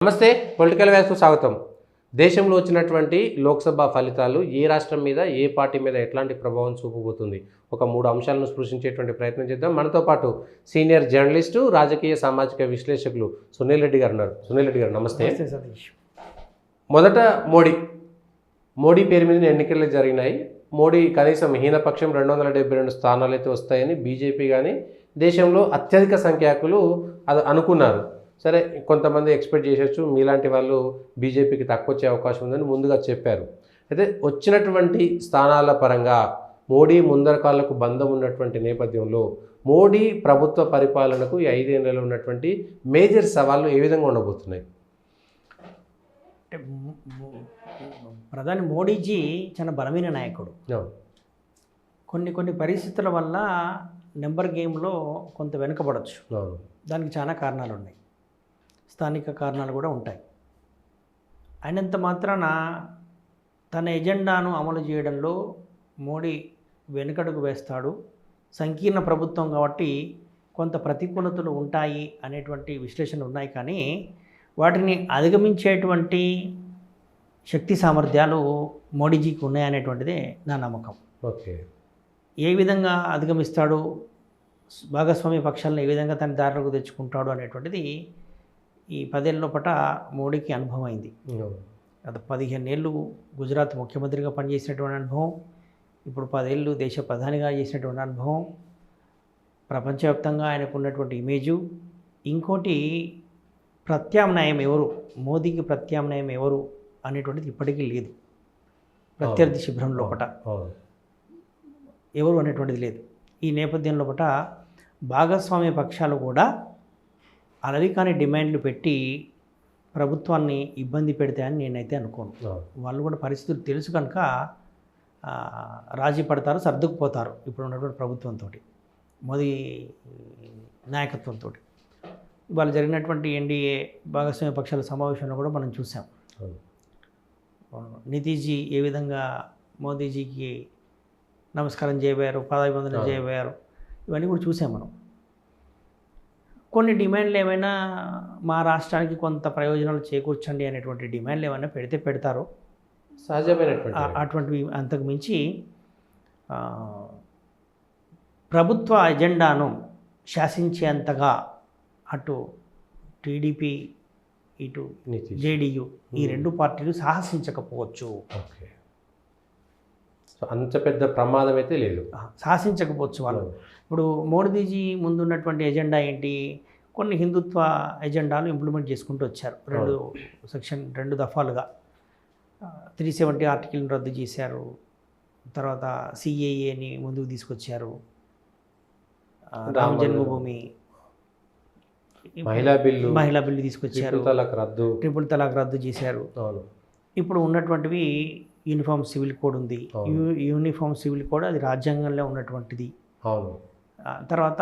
నమస్తే, పొలిటికల్ వ్యాస్కు స్వాగతం. దేశంలో వచ్చినటువంటి లోక్సభ ఫలితాలు ఏ రాష్ట్రం మీద, ఏ పార్టీ మీద ఎట్లాంటి ప్రభావం చూపబోతుంది? ఒక 3 అంశాలను స్పృశించేటువంటి ప్రయత్నం చేద్దాం. మనతో పాటు సీనియర్ జర్నలిస్టు, రాజకీయ సామాజిక విశ్లేషకులు సునీల్ రెడ్డి గారు ఉన్నారు. సునీల్ రెడ్డి గారు నమస్తే. సతీష్. మొదట మోడీ పేరు మీద ఎన్నికలు జరిగినాయి. మోడీ కనీసం హీనపక్షం 272 స్థానాలు అయితే వస్తాయని బీజేపీ కానీ దేశంలో అత్యధిక సంఖ్యాకులు అది అనుకున్నారు. సరే, కొంతమంది ఎక్స్పెక్ట్ చేసేచ్చు, మీలాంటి వాళ్ళు బీజేపీకి తక్కువ వచ్చే అవకాశం ఉందని ముందుగా చెప్పారు. అయితే వచ్చినటువంటి స్థానాల పరంగా మోడీ ముందరకాళ్లకు బంధం ఉన్నటువంటి నేపథ్యంలో మోడీ ప్రభుత్వ పరిపాలనకు ఈ 5 ఏళ్లలో ఉన్నటువంటి మేజర్ సవాళ్ళు ఏ విధంగా ఉండబోతున్నాయి? అంటే ప్రధాని మోడీజీ చాలా బలమైన నాయకుడు. కొన్ని పరిస్థితుల వల్ల నెంబర్ గేమ్లో కొంత వెనుకబడవచ్చు. దానికి చాలా కారణాలు ఉన్నాయి, స్థానిక కారణాలు కూడా ఉంటాయి. అయినంత మాత్రాన తన ఎజెండాను అమలు చేయడంలో మోడీ వెనుకడుగు వేస్తాడు. సంకీర్ణ ప్రభుత్వం కాబట్టి కొంత ప్రతికూలతలు ఉంటాయి అనేటువంటి విశ్లేషణలు ఉన్నాయి. కానీ వాటిని అధిగమించేటువంటి శక్తి సామర్థ్యాలు మోడీజీకి ఉన్నాయనేటువంటిదే నా నమ్మకం. ఓకే, ఏ విధంగా అధిగమిస్తాడు, భాగస్వామ్య పక్షాలను ఏ విధంగా తన దారిలోకి తెచ్చుకుంటాడు అనేటువంటిది ఈ 10 ఏళ్ళ లోపల మోడీకి అనుభవం అయింది. గత 15 ఏళ్ళు గుజరాత్ ముఖ్యమంత్రిగా పనిచేసినటువంటి అనుభవం, ఇప్పుడు 10 ఏళ్ళు దేశ ప్రధానిగా చేసినటువంటి అనుభవం, ప్రపంచవ్యాప్తంగా ఆయనకు ఉన్నటువంటి ఇమేజు. ఇంకోటి, ప్రత్యామ్నాయం ఎవరు, మోదీకి ప్రత్యామ్నాయం ఎవరు అనేటువంటిది ఇప్పటికీ లేదు. ప్రత్యర్థి శిబిరం లోపల ఎవరు అనేటువంటిది లేదు. ఈ నేపథ్యం లోపల భాగస్వామ్య పక్షాలు కూడా అలవికాని డిమాండ్లు పెట్టి ప్రభుత్వాన్ని ఇబ్బంది పెడతాయని నేనైతే అనుకోను. వాళ్ళు కూడా పరిస్థితులు తెలుసు కనుక రాజీ పడతారు, సర్దుకుపోతారు ఇప్పుడు ఉన్నటువంటి ప్రభుత్వంతో, మోదీ నాయకత్వంతో. ఇవాళ జరిగినటువంటి ఎన్డీఏ భాగస్వామ్య పక్షాల సమావేశంలో కూడా మనం చూసాం. నితీష్జీ ఏ విధంగా మోదీజీకి నమస్కారం చేయబోయారు, పాదాభివందనం చేయబోయారు, ఇవన్నీ కూడా చూసాం మనం. కొన్ని డిమాండ్లు ఏమైనా మా రాష్ట్రానికి కొంత ప్రయోజనాలు చేకూర్చండి అనేటువంటి డిమాండ్లు ఏమైనా పెడతారు, సహజమైనటువంటి. అటువంటివి అంతకు మించి ప్రభుత్వ ఎజెండాను శాసించేంతగా అటు టీడీపీ ఇటు జేడీయూ ఈ 2 పార్టీలు సాహసించకపోవచ్చు. ఓకే, సో అంత పెద్ద ప్రమాదం అయితే లేదు, సాహసించకపోవచ్చు వాళ్ళు. ఇప్పుడు మోడీజీ ముందున్నటువంటి ఎజెండా ఏంటి, కొన్ని హిందుత్వ ఎజెండాలు ఇంప్లిమెంట్ చేసుకుంటూ వచ్చారు. 2 దఫాలుగా 370 ఆర్టికల్ని రద్దు చేశారు, తర్వాత సిఏఏని ముందుకు తీసుకొచ్చారు, రామ జన్మభూమి మహిళా బిల్లు తీసుకొచ్చారు, ట్రిపుల్ తలాక్ రద్దు చేశారు. ఇప్పుడు ఉన్నటువంటివి యూనిఫామ్ సివిల్ కోడ్ ఉంది. యూనిఫామ్ సివిల్ కోడ్ అది రాజ్యాంగంలో ఉన్నటువంటిది. తర్వాత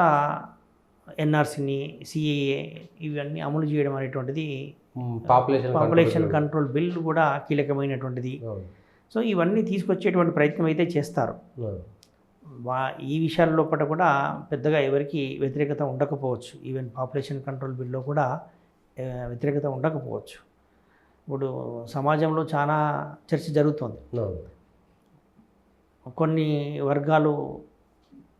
ఎన్ఆర్సీని, సిఏఏ ఇవన్నీ అమలు చేయడం అనేటువంటిది, పాపులేషన్ కంట్రోల్ బిల్ కూడా కీలకమైనటువంటిది. సో ఇవన్నీ తీసుకొచ్చేటువంటి ప్రయత్నం అయితే చేస్తారు. ఈ విషయాల లోపల కూడా పెద్దగా ఎవరికి వ్యతిరేకత ఉండకపోవచ్చు. ఈవెన్ పాపులేషన్ కంట్రోల్ బిల్లో కూడా వ్యతిరేకత ఉండకపోవచ్చు. ఇప్పుడు సమాజంలో చాలా చర్చ జరుగుతుంది. కొన్ని వర్గాలు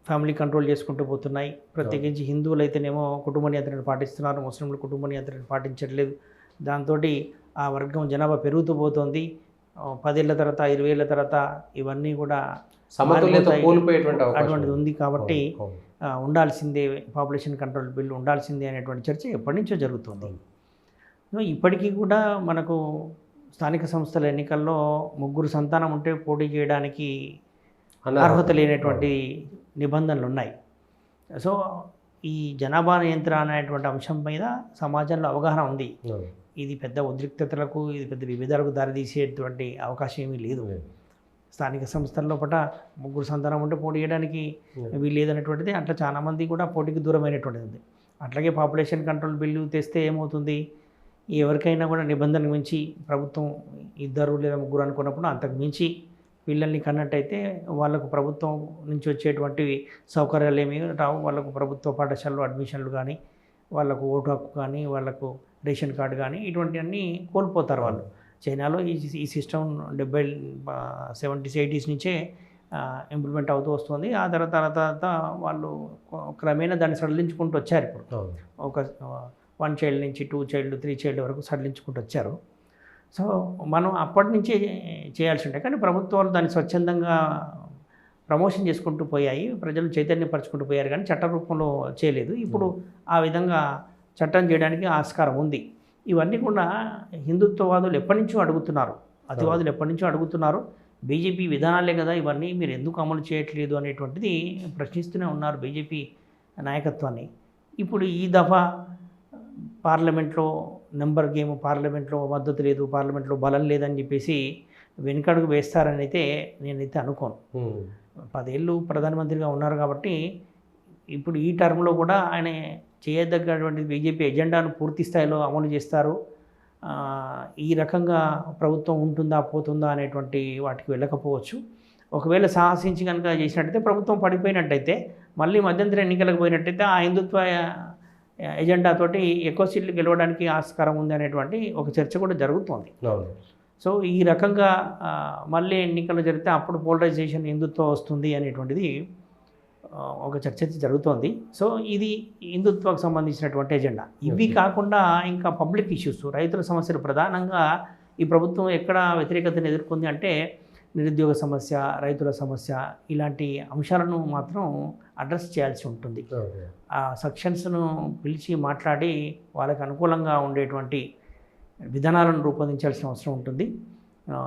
ఫ్యామిలీ కంట్రోల్ చేసుకుంటూ పోతున్నాయి. ప్రత్యేకించి హిందువులు అయితేనేమో కుటుంబ నియంత్రణ పాటిస్తున్నారు, ముస్లింలు కుటుంబ నియంత్రణ పాటించట్లేదు. దాంతో ఆ వర్గం జనాభా పెరుగుతూ పోతుంది. 10 ఏళ్ళ తర్వాత, 20 ఏళ్ళ తర్వాత ఇవన్నీ కూడా అటువంటిది ఉంది. కాబట్టి ఉండాల్సిందే, పాపులేషన్ కంట్రోల్ బిల్లు ఉండాల్సిందే అనేటువంటి చర్చ ఎప్పటి నుంచో జరుగుతుంది. ఇప్పటికీ కూడా మనకు స్థానిక సంస్థల ఎన్నికల్లో 3 సంతానం ఉంటే పోటీ చేయడానికి అర్హత లేనటువంటి నిబంధనలు ఉన్నాయి. సో ఈ జనాభా నియంత్రణ అనేటువంటి అంశం మీద సమాజంలో అవగాహన ఉంది. ఇది పెద్ద ఉద్రిక్తతలకు, ఇది పెద్ద విభేదాలకు దారితీసేటువంటి అవకాశం ఏమీ లేదు. స్థానిక సంస్థల లోపల 3 సంతానం ఉంటే పోటీ చేయడానికి వీలు లేదనేటువంటిది, అట్లా చాలామంది కూడా పోటీకి దూరమైనటువంటిది ఉంది. అట్లాగే పాపులేషన్ కంట్రోల్ బిల్లు తెస్తే ఏమవుతుంది, ఎవరికైనా కూడా నిబంధన మించి ప్రభుత్వం 2 లేదా 3 అనుకున్నప్పుడు అంతకు మించి పిల్లల్ని కన్నట్టయితే వాళ్ళకు ప్రభుత్వం నుంచి వచ్చేటువంటి సౌకర్యాలు ఏమీ రావు. వాళ్ళకు ప్రభుత్వ పాఠశాలలో అడ్మిషన్లు కానీ వాళ్ళకు ఓటు హక్కు కానీ వాళ్ళకు రేషన్ కార్డు కానీ ఇటువంటివన్నీ కోల్పోతారు వాళ్ళు. చైనాలో ఈ సిస్టమ్ 70s 80s నుంచే ఇంప్లిమెంట్ అవుతూ వస్తుంది. ఆ తర్వాత వాళ్ళు క్రమేణా దాన్ని సడలించుకుంటూ వచ్చారు. ఇప్పుడు ఒక 1 చైల్డ్ నుంచి 2 చైల్డ్ 3 చైల్డ్ వరకు సడలించుకుంటూ వచ్చారు. సో మనం అప్పటి నుంచే చేయాల్సి ఉంటాయి. కానీ ప్రభుత్వాలు దాన్ని స్వచ్ఛందంగా ప్రమోషన్ చేసుకుంటూ పోయాయి, ప్రజలు చైతన్యపరచుకుంటూ పోయారు, కానీ చట్ట రూపంలో చేయలేదు. ఇప్పుడు ఆ విధంగా చట్టం చేయడానికి ఆస్కారం ఉంది. ఇవన్నీ కూడా హిందుత్వవాదులు ఎప్పటి నుంచో అడుగుతున్నారు, అతివాదులు ఎప్పటి నుంచో అడుగుతున్నారు. బీజేపీ విధానాలే కదా ఇవన్నీ, మీరు ఎందుకు అమలు చేయట్లేదు అనేటువంటిది ప్రశ్నిస్తూనే ఉన్నారు బీజేపీ నాయకత్వాన్ని. ఇప్పుడు ఈ దఫా పార్లమెంట్లో నెంబర్ గేమ్, పార్లమెంట్లో మద్దతు లేదు, పార్లమెంట్లో బలం లేదని చెప్పేసి వెనుకడుగు వేస్తారని అయితే నేనైతే అనుకోను. 10 ఏళ్ళు ప్రధానమంత్రిగా ఉన్నారు కాబట్టి ఇప్పుడు ఈ టర్మ్లో కూడా ఆయన చేయదగ్గటువంటి బీజేపీ ఎజెండాను పూర్తి స్థాయిలో అమలు చేస్తారు. ఈ రకంగా ప్రభుత్వం ఉంటుందా పోతుందా అనేటువంటి వాటికి వెళ్ళకపోవచ్చు. ఒకవేళ సాహసించి కనుక చేసినట్టయితే, ప్రభుత్వం పడిపోయినట్టయితే, మళ్ళీ మధ్యంతర ఎన్నికలకు పోయినట్టయితే ఆ హిందుత్వ ఎజెండాతోటి ఎక్కువ సీట్లు గెలవడానికి ఆస్కారం ఉంది అనేటువంటి ఒక చర్చ కూడా జరుగుతోంది. సో ఈ రకంగా మళ్ళీ ఎన్నికలు జరిగితే అప్పుడు పోలరైజేషన్ హిందుత్వం వస్తుంది అనేటువంటిది ఒక చర్చ జరుగుతోంది. సో ఇది హిందుత్వకు సంబంధించినటువంటి ఎజెండా. ఇవి కాకుండా ఇంకా పబ్లిక్ ఇష్యూస్, రైతుల సమస్యలు ప్రధానంగా ఈ ప్రభుత్వం ఎక్కడ వ్యతిరేకతను ఎదుర్కొంది అంటే నిరుద్యోగ సమస్య, రైతుల సమస్య, ఇలాంటి అంశాలను మాత్రం అడ్రస్ చేయాల్సి ఉంటుంది. ఆ సెక్షన్స్ను పిలిచి మాట్లాడి వాళ్ళకి అనుకూలంగా ఉండేటువంటి విధానాలను రూపొందించాల్సిన అవసరం ఉంటుంది.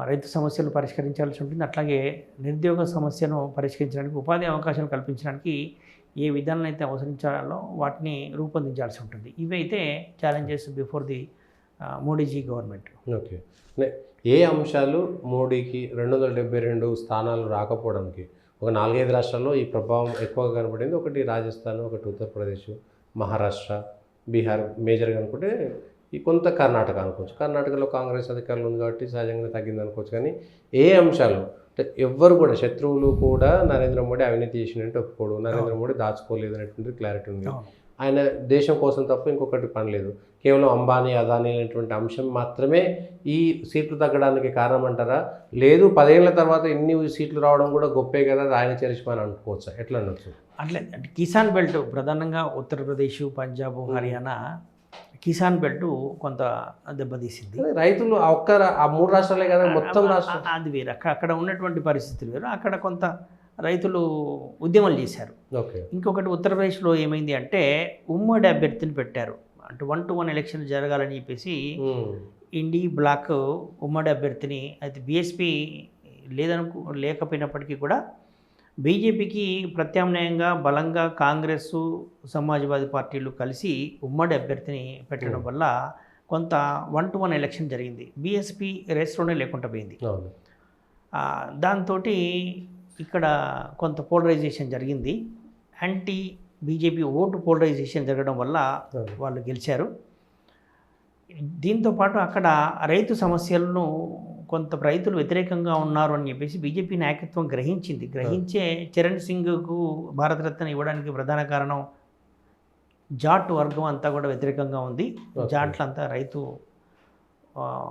రైతు సమస్యలు పరిష్కరించాల్సి ఉంటుంది. అట్లాగే నిరుద్యోగ సమస్యను పరిష్కరించడానికి, ఉపాధి అవకాశాలు కల్పించడానికి ఏ విధానాలు అయితే అవసరించాలో వాటిని రూపొందించాల్సి ఉంటుంది. ఇవైతే challenges before the Modiji government. Okay, ఏ అంశాలు మోడీకి 272 స్థానాలు రాకపోవడానికి, ఒక 4-5 రాష్ట్రాల్లో ఈ ప్రభావం ఎక్కువగా కనపడింది. ఒకటి రాజస్థాన్, ఒకటి ఉత్తరప్రదేశ్, మహారాష్ట్ర, బీహార్ మేజర్గా అనుకుంటే ఈ కొంత కర్ణాటక అనుకోవచ్చు. కర్ణాటకలో కాంగ్రెస్ అధికారులు ఉంది కాబట్టి సహజంగా తగ్గింది అనుకోవచ్చు. కానీ ఏ అంశాలు అంటే ఎవ్వరు కూడా, శత్రువులు కూడా నరేంద్ర మోడీ అవినీతి చేసినట్టు ఒప్పుకోడు, నరేంద్ర మోడీ దాచుకోలేదు అనేటువంటి క్లారిటీ ఉంది. ఆయన దేశం కోసం తప్ప ఇంకొకటి పని లేదు. కేవలం అంబానీ, అదానీ అనేటువంటి అంశం మాత్రమే ఈ సీట్లు తగ్గడానికి కారణం అంటారా? లేదు 10 ఏళ్ల తర్వాత ఇన్ని సీట్లు రావడం కూడా గొప్పే కదా, ఆయన చరిష్మా అని అనుకోవచ్చా? ఎట్లా అనొచ్చు? అట్లే అంటే కిసాన్ బెల్ట్ ప్రధానంగా ఉత్తరప్రదేశ్, పంజాబ్, హర్యానా కిసాన్ బెల్ట్ కొంత దెబ్బతీసింది. రైతులు ఆ 3 రాష్ట్రాలే కదా, మొత్తం రాష్ట్రం అది వేరు. అక్కడ ఉన్నటువంటి పరిస్థితులు వేరు. అక్కడ కొంత రైతులు ఉద్యమాలు చేశారు. ఓకే. ఇంకొకటి ఉత్తరప్రదేశ్లో ఏమైంది అంటే ఉమ్మడి అభ్యర్థిని పెట్టారు. అంటే 1-to-1 ఎలక్షన్ జరగాలని చెప్పేసి ఇండి బ్లాక్ ఉమ్మడి అభ్యర్థిని, అయితే బీఎస్పీ లేకపోయినప్పటికీ కూడా బీజేపీకి ప్రత్యామ్నాయంగా బలంగా కాంగ్రెస్, సమాజ్వాదీ పార్టీలు కలిసి ఉమ్మడి అభ్యర్థిని పెట్టడం వల్ల కొంత 1-to-1 ఎలక్షన్ జరిగింది. బీఎస్పీ రేస్లోనే లేకుండా పోయింది. దాంతో ఇక్కడ కొంత పోలరైజేషన్ జరిగింది. యాంటీ బీజేపీ ఓటు పోలరైజేషన్ జరగడం వల్ల వాళ్ళు గెలిచారు. దీంతోపాటు అక్కడ రైతు సమస్యలను కొంత రైతులు వ్యతిరేకంగా ఉన్నారు అని చెప్పేసి బీజేపీ నాయకత్వం గ్రహించే చరణ్ సింగ్కు భారతరత్న ఇవ్వడానికి ప్రధాన కారణం జాట్ వర్గం అంతా కూడా వ్యతిరేకంగా ఉంది. జాట్లంతా రైతు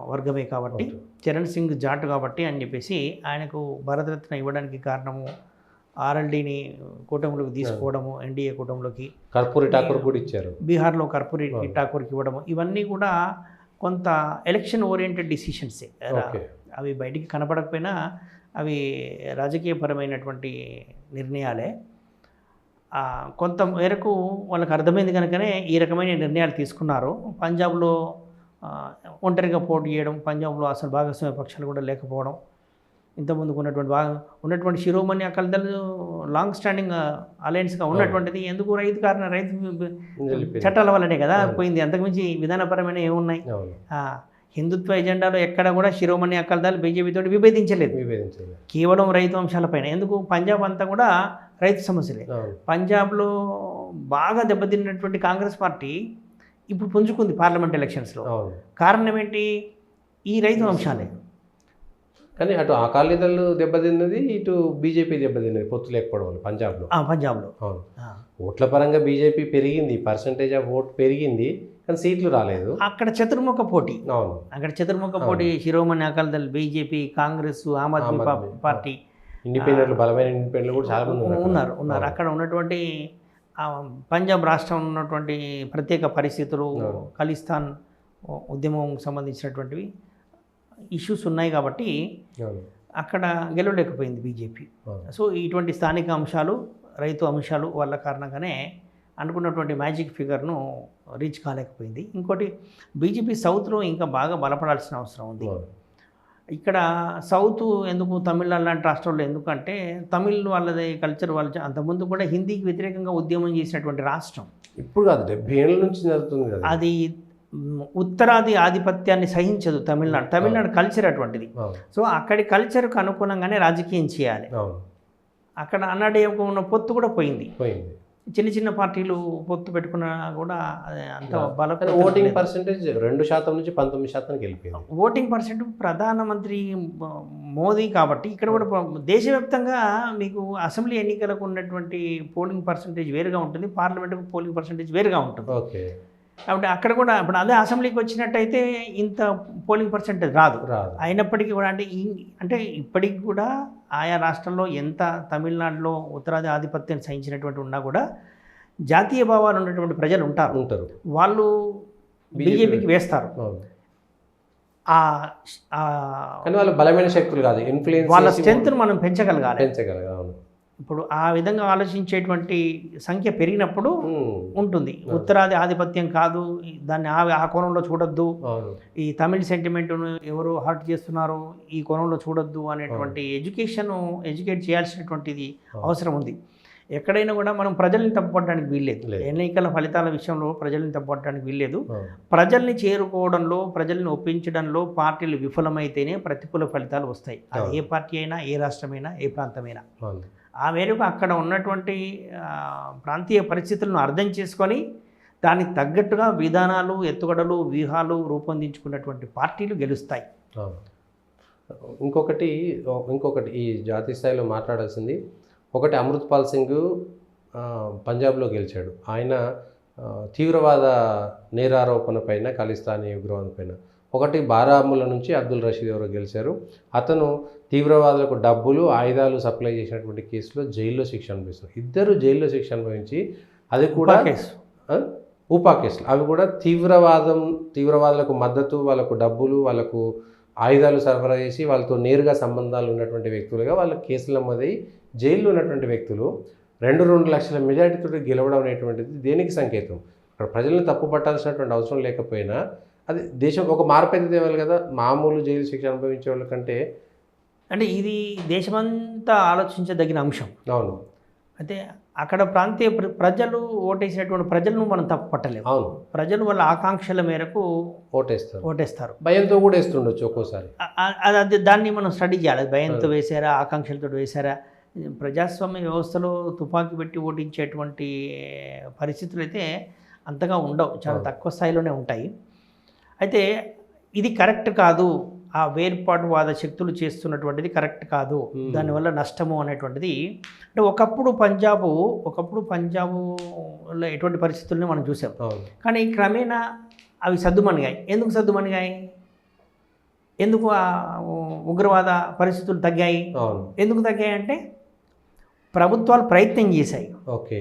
వర్గమే కాబట్టి, చరణ్ సింగ్ జాట్ కాబట్టి అని చెప్పేసి ఆయనకు భారతరత్న ఇవ్వడానికి కారణము ఆర్ఎల్డీని కూటమిలోకి తీసుకోవడము, ఎన్డీఏ కూటమిలోకి కర్పూరి ఠాకూర్ కూడా ఇచ్చారు, బీహార్లో కర్పూరి ఠాకూర్కి ఇవ్వడము, ఇవన్నీ కూడా కొంత ఎలక్షన్ ఓరియంటెడ్ డిసిషన్సే. అవి బయటికి కనపడకపోయినా అవి రాజకీయపరమైనటువంటి నిర్ణయాలే. కొంత మేరకు వాళ్ళకి అర్థమైంది కనుకనే ఈ రకమైన నిర్ణయాలు తీసుకున్నారు. పంజాబ్లో ఒంటరిగా పోటీ చేయడం, పంజాబ్లో అసలు భాగస్వామ్య పక్షాలు కూడా లేకపోవడం, ఇంతకుముందుకు ఉన్నటువంటి శిరోమణి అకాలీదళ్ లాంగ్ స్టాండింగ్ అలయన్స్గా ఉన్నటువంటిది ఎందుకు రైతు చట్టాల వల్లనే కదా పోయింది. అంతకుమించి విధానపరమైన ఏమున్నాయి? హిందుత్వ ఎజెండాలో ఎక్కడ కూడా శిరోమణి అకాలీదళ్ బీజేపీతో విభేదించలేదు, కేవలం రైతు అంశాలపైన. ఎందుకు? పంజాబ్ అంతా కూడా రైతు సమస్యలే. పంజాబ్లో బాగా దెబ్బతిన్నటువంటి కాంగ్రెస్ పార్టీ ఇప్పుడు పుంజుకుంది పార్లమెంట్ ఎలక్షన్స్లో. కారణం ఏంటి? ఈ రైతు అంశాలే. కానీ అటు అకాలీదళ్ దెబ్బతిన్నది, ఇటు బీజేపీ దెబ్బతిన్నది పొత్తు లేకపోవడం వల్ల పంజాబ్లో. ఓట్ల పరంగా బీజేపీ పెరిగింది, పర్సంటేజ్ ఆఫ్ ఓట్ పెరిగింది, కానీ సీట్లు రాలేదు. అక్కడ చతుర్ముఖ పోటీ, అవును, అక్కడ చతుర్ముఖ పోటీ, శిరోమణి అకాలీదళ్, బీజేపీ, కాంగ్రెస్, ఆమ్ ఆద్మీ పార్టీ, ఇండిపెండెంట్లు, బలమైన ఇండిపెండెంట్లు కూడా చాలా మంది ఉన్నారు. అక్కడ ఉన్నటువంటి పంజాబ్ రాష్ట్రం ఉన్నటువంటి ప్రత్యేక పరిస్థితులు, ఖలిస్తాన్ ఉద్యమం సంబంధించినటువంటివి ఇష్యూస్ ఉన్నాయి కాబట్టి అక్కడ గెలవలేకపోయింది బీజేపీ. సో ఇటువంటి స్థానిక అంశాలు, రైతు అంశాలు వల్ల కారణంగానే అనుకున్నటువంటి మ్యాజిక్ ఫిగర్ను రీచ్ కాలేకపోయింది. ఇంకోటి బీజేపీ సౌత్లో ఇంకా బాగా బలపడాల్సిన అవసరం ఉంది. ఇక్కడ సౌత్ ఎందుకు, తమిళనాడు లాంటి రాష్ట్రాల్లో ఎందుకంటే తమిళ్ వాళ్ళది కల్చర్, వాళ్ళ అంతకుముందు కూడా హిందీకి వ్యతిరేకంగా ఉద్యమం చేసినటువంటి రాష్ట్రం. ఇప్పుడు కాదు, 70 ఏళ్ళ నుంచి జరుగుతుంది కదా. అది ఉత్తరాది ఆధిపత్యాన్ని సహించదు తమిళనాడు కల్చర్ అటువంటిది. సో అక్కడి కల్చర్కు అనుగుణంగానే రాజకీయం చేయాలి. అక్కడ అన్నాడు ఉన్న పొత్తు కూడా పోయింది. చిన్న చిన్న పార్టీలు పొత్తు పెట్టుకున్నా కూడా అంత బలం. ఓటింగ్ పర్సెంటేజ్ 2% నుంచి 19% వెళ్ళిపోయింది. ఓటింగ్ పర్సెంట్ ప్రధానమంత్రి మోదీ కాబట్టి ఇక్కడ కూడా దేశవ్యాప్తంగా మీకు అసెంబ్లీ ఎన్నికలకు ఉన్నటువంటి పోలింగ్ పర్సెంటేజ్ వేరుగా ఉంటుంది, పార్లమెంటుకు పోలింగ్ పర్సెంటేజ్ వేరుగా ఉంటుంది. ఓకే, కాబట్టి అక్కడ కూడా ఇప్పుడు అదే అసెంబ్లీకి వచ్చినట్టయితే ఇంత పోలింగ్ పర్సెంటేజ్ రాదు. అయినప్పటికీ కూడా అంటే ఇప్పటికి కూడా ఆయా రాష్ట్రంలో ఎంత తమిళనాడులో ఉత్తరాది ఆధిపత్యం సహించినటువంటి ఉన్నా కూడా జాతీయ భావాలు ఉన్నటువంటి ప్రజలు ఉంటారు. వాళ్ళు బీజేపీకి వేస్తారు. కానీ వాళ్ళు బలమైన శక్తులు కాదు, ఇన్ఫ్లుయెన్స్, వాళ్ళ స్ట్రెంత్ను మనం పెంచగలగాలి. అవును. ఇప్పుడు ఆ విధంగా ఆలోచించేటువంటి సంఖ్య పెరిగినప్పుడు ఉంటుంది. ఉత్తరాది ఆధిపత్యం కాదు, దాన్ని ఆ కోణంలో చూడొద్దు, ఈ తమిళ్ సెంటిమెంట్ను ఎవరు హర్ట్ చేస్తున్నారో ఈ కోణంలో చూడొద్దు అనేటువంటి ఎడ్యుకేట్ చేయాల్సినటువంటిది అవసరం ఉంది. ఎక్కడైనా కూడా మనం ప్రజల్ని తప్పుపడడానికి వీల్లేదు. ఎన్నికల ఫలితాల విషయంలో ప్రజల్ని తప్పుపడడానికి వీల్లేదు. ప్రజల్ని చేరుకోవడంలో, ప్రజల్ని ఒప్పించడంలో పార్టీలు విఫలమైతేనే ప్రతికూల ఫలితాలు వస్తాయి. అది ఏ పార్టీ అయినా, ఏ రాష్ట్రమైనా, ఏ ప్రాంతమైనా. ఆ మేరకు అక్కడ ఉన్నటువంటి ప్రాంతీయ పరిస్థితులను అర్థం చేసుకొని దానికి తగ్గట్టుగా విధానాలు, ఎత్తుగడలు, వ్యూహాలు రూపొందించుకున్నటువంటి పార్టీలు గెలుస్తాయి. ఇంకొకటి ఈ జాతీయ స్థాయిలో మాట్లాడాల్సింది ఒకటి, అమృత్పాల్ సింగ్ పంజాబ్లో గెలిచాడు. ఆయన తీవ్రవాద నేరారోపణ పైన, ఖలిస్తానీ ఉగ్రవాదం పైన. ఒకటి బారాముల్లా నుంచి అబ్దుల్ రషీద్ ఎవరో గెలిచారు. అతను తీవ్రవాదులకు డబ్బులు, ఆయుధాలు సప్లై చేసినటువంటి కేసులో జైల్లో శిక్ష అనుభవిస్తున్నారు. ఇద్దరు జైల్లో శిక్ష అనుభవించి, అది కూడా ఉపా కేసులు, అవి కూడా తీవ్రవాదులకు మద్దతు, వాళ్ళకు డబ్బులు, వాళ్ళకు ఆయుధాలు సరఫరా చేసి వాళ్ళతో నేరుగా సంబంధాలు ఉన్నటువంటి వ్యక్తులుగా వాళ్ళ కేసులు నమోదై జైల్లో ఉన్నటువంటి వ్యక్తులు 2 లక్షల మెజారిటీతో గెలవడం అనేటువంటిది దేనికి సంకేతం? అక్కడ ప్రజలను తప్పు పట్టాల్సినటువంటి అవసరం లేకపోయినా అది దేశం ఒక మార్పు అయితే తేవాలి కదా, మామూలు జైలు శిక్ష అనుభవించే వాళ్ళకంటే. అంటే ఇది దేశమంతా ఆలోచించదగిన అంశం. అవును. అయితే అక్కడ ప్రాంతీయ ప్రజలు ఓటేసినటువంటి ప్రజలను మనం తప్పు పట్టలేము. అవును, ప్రజలు వాళ్ళ ఆకాంక్షల మేరకు ఓటేస్తారు. భయంతో కూడా వేస్తుండొచ్చు ఒక్కోసారి. అది దాన్ని మనం స్టడీ చేయాలి. భయంతో వేశారా, ఆకాంక్షలతో వేశారా? ప్రజాస్వామ్య వ్యవస్థలో తుపాకీ పెట్టి ఓటించేటువంటి పరిస్థితులు అయితే అంతగా ఉండవు, చాలా తక్కువ స్థాయిలోనే ఉంటాయి. అయితే ఇది కరెక్ట్ కాదు, ఆ వేర్పాటువాద శక్తులు చేస్తున్నటువంటిది కరెక్ట్ కాదు, దానివల్ల నష్టము అనేటువంటిది. అంటే ఒకప్పుడు పంజాబులో ఎటువంటి పరిస్థితుల్ని మనం చూసాం. కానీ క్రమేణా అవి సద్దుమణిగాయి. ఎందుకు సద్దుమణిగాయి? ఎందుకు ఆ ఉగ్రవాద పరిస్థితులు తగ్గాయి? ఎందుకు తగ్గాయి అంటే ప్రభుత్వాలు ప్రయత్నం చేశాయి. ఓకే,